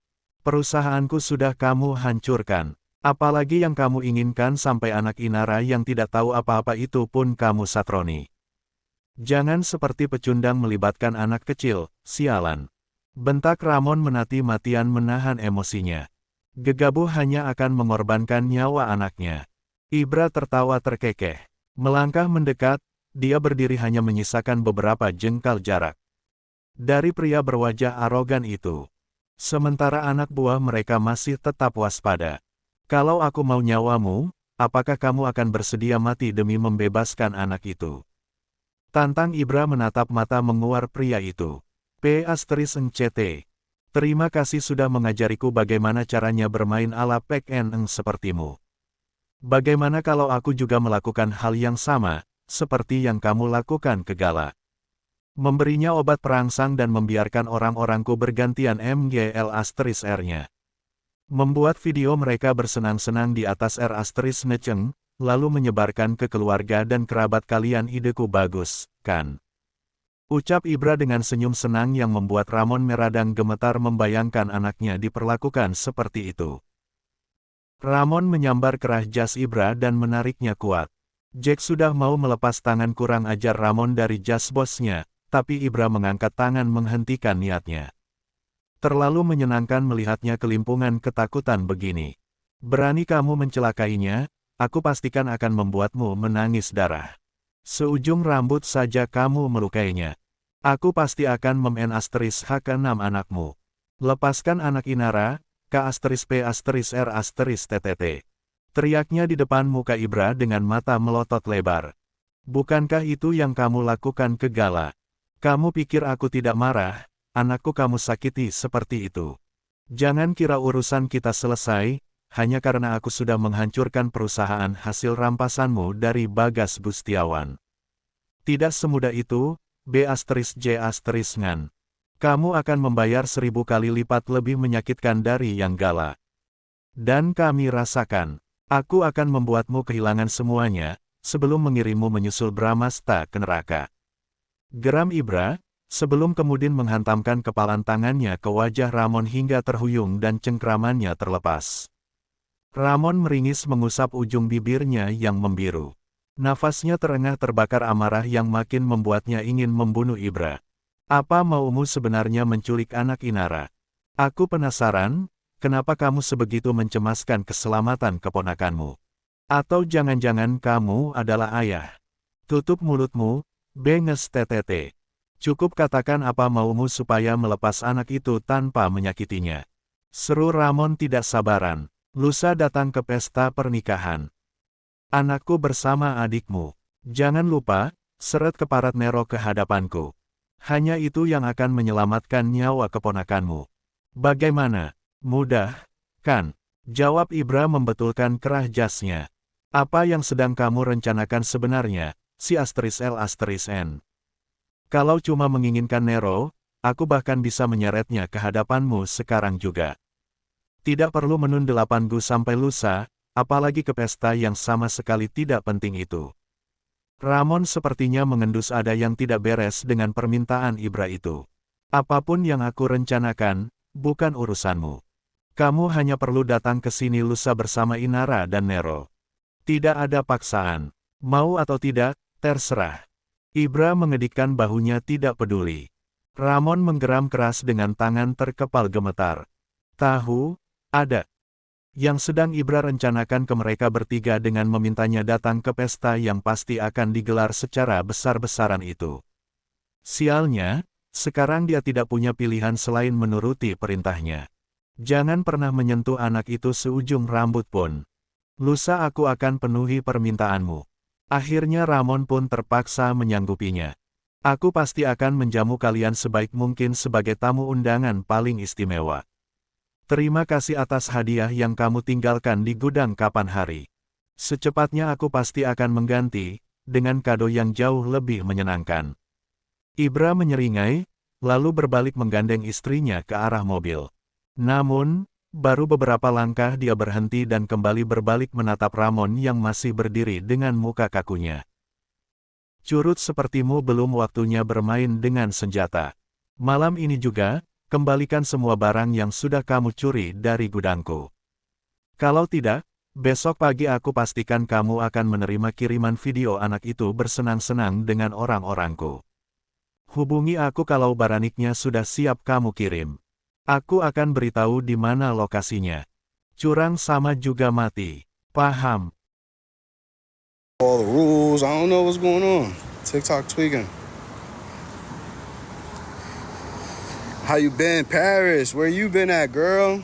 Perusahaanku sudah kamu hancurkan. Apalagi yang kamu inginkan sampai anak Inara yang tidak tahu apa-apa itu pun kamu satroni. Jangan seperti pecundang melibatkan anak kecil, sialan. Bentak Ramon mati-matian menahan emosinya. Gegabah hanya akan mengorbankan nyawa anaknya. Ibra tertawa terkekeh. Melangkah mendekat, dia berdiri hanya menyisakan beberapa jengkal jarak dari pria berwajah arogan itu. Sementara anak buah mereka masih tetap waspada. Kalau aku mau nyawamu, apakah kamu akan bersedia mati demi membebaskan anak itu? Tantang Ibra menatap mata menguar pria itu. P****CT. Terima kasih sudah mengajariku bagaimana caranya bermain ala Pek-en sepertimu. Bagaimana kalau aku juga melakukan hal yang sama, seperti yang kamu lakukan ke Gala? Memberinya obat perangsang dan membiarkan orang-orangku bergantian MGL*R-nya. Membuat video mereka bersenang-senang di atas R*Neceng, lalu menyebarkan ke keluarga dan kerabat kalian ideku bagus, kan? Ucap Ibra dengan senyum senang yang membuat Ramon meradang gemetar membayangkan anaknya diperlakukan seperti itu. Ramon menyambar kerah jas Ibra dan menariknya kuat. Jack sudah mau melepas tangan kurang ajar Ramon dari jas bosnya, tapi Ibra mengangkat tangan menghentikan niatnya. Terlalu menyenangkan melihatnya kelimpungan ketakutan begini. Berani kamu mencelakainya, aku pastikan akan membuatmu menangis darah. Seujung rambut saja kamu melukainya. Aku pasti akan H6 anakmu. Lepaskan anak Inara, K***P***R**TTT. Teriaknya di depan muka Ibra dengan mata melotot lebar. Bukankah itu yang kamu lakukan ke Gala? Kamu pikir aku tidak marah, anakku kamu sakiti seperti itu. Jangan kira urusan kita selesai, hanya karena aku sudah menghancurkan perusahaan hasil rampasanmu dari Bagas Bustiawan. Tidak semudah itu, B***J***Ngan. Kamu akan membayar 1000 kali lipat lebih menyakitkan dari yang Gala. Dan kami rasakan, aku akan membuatmu kehilangan semuanya, sebelum mengirimmu menyusul Bramasta ke neraka. Geram Ibra, sebelum kemudian menghantamkan kepalan tangannya ke wajah Ramon hingga terhuyung dan cengkramannya terlepas. Ramon meringis mengusap ujung bibirnya yang membiru. Nafasnya terengah terbakar amarah yang makin membuatnya ingin membunuh Ibra. Apa maumu sebenarnya menculik anak Inara? Aku penasaran, kenapa kamu sebegitu mencemaskan keselamatan keponakanmu? Atau jangan-jangan kamu adalah ayah? Tutup mulutmu, B****TTT. Cukup katakan apa maumu supaya melepas anak itu tanpa menyakitinya. Seru Ramon tidak sabaran. Lusa datang ke pesta pernikahan. Anakku bersama adikmu. Jangan lupa, seret keparat Nero ke hadapanku. Hanya itu yang akan menyelamatkan nyawa keponakanmu. Bagaimana? Mudah, kan? Jawab Ibra membetulkan kerah jasnya. Apa yang sedang kamu rencanakan sebenarnya, si *L*N? Kalau cuma menginginkan Nero, aku bahkan bisa menyeretnya ke hadapanmu sekarang juga. Tidak perlu menunda 8 Gu sampai lusa, apalagi ke pesta yang sama sekali tidak penting itu. Ramon sepertinya mengendus ada yang tidak beres dengan permintaan Ibra itu. Apapun yang aku rencanakan, bukan urusanmu. Kamu hanya perlu datang ke sini lusa bersama Inara dan Nero. Tidak ada paksaan. Mau atau tidak, terserah. Ibra mengedikkan bahunya tidak peduli. Ramon menggeram keras dengan tangan terkepal gemetar. Tahu, ada. Yang sedang Ibra rencanakan ke mereka bertiga dengan memintanya datang ke pesta yang pasti akan digelar secara besar-besaran itu. Sialnya, sekarang dia tidak punya pilihan selain menuruti perintahnya. Jangan pernah menyentuh anak itu seujung rambut pun. Lusa aku akan penuhi permintaanmu. Akhirnya Ramon pun terpaksa menyanggupinya. Aku pasti akan menjamu kalian sebaik mungkin sebagai tamu undangan paling istimewa. Terima kasih atas hadiah yang kamu tinggalkan di gudang kapan hari. Secepatnya aku pasti akan mengganti, dengan kado yang jauh lebih menyenangkan. Ibra menyeringai, lalu berbalik menggandeng istrinya ke arah mobil. Namun, baru beberapa langkah dia berhenti dan kembali berbalik menatap Ramon yang masih berdiri dengan muka kakunya. Curut sepertimu belum waktunya bermain dengan senjata. Malam ini juga, kembalikan semua barang yang sudah kamu curi dari gudangku. Kalau tidak, besok pagi aku pastikan kamu akan menerima kiriman video anak itu bersenang-senang dengan orang-orangku. Hubungi aku kalau baraniknya sudah siap kamu kirim. Aku akan beritahu di mana lokasinya. Curang sama juga mati. Paham? All the rules. I don't know what's going on. TikTok tweaking. How you been, Paris? Where you been at, girl?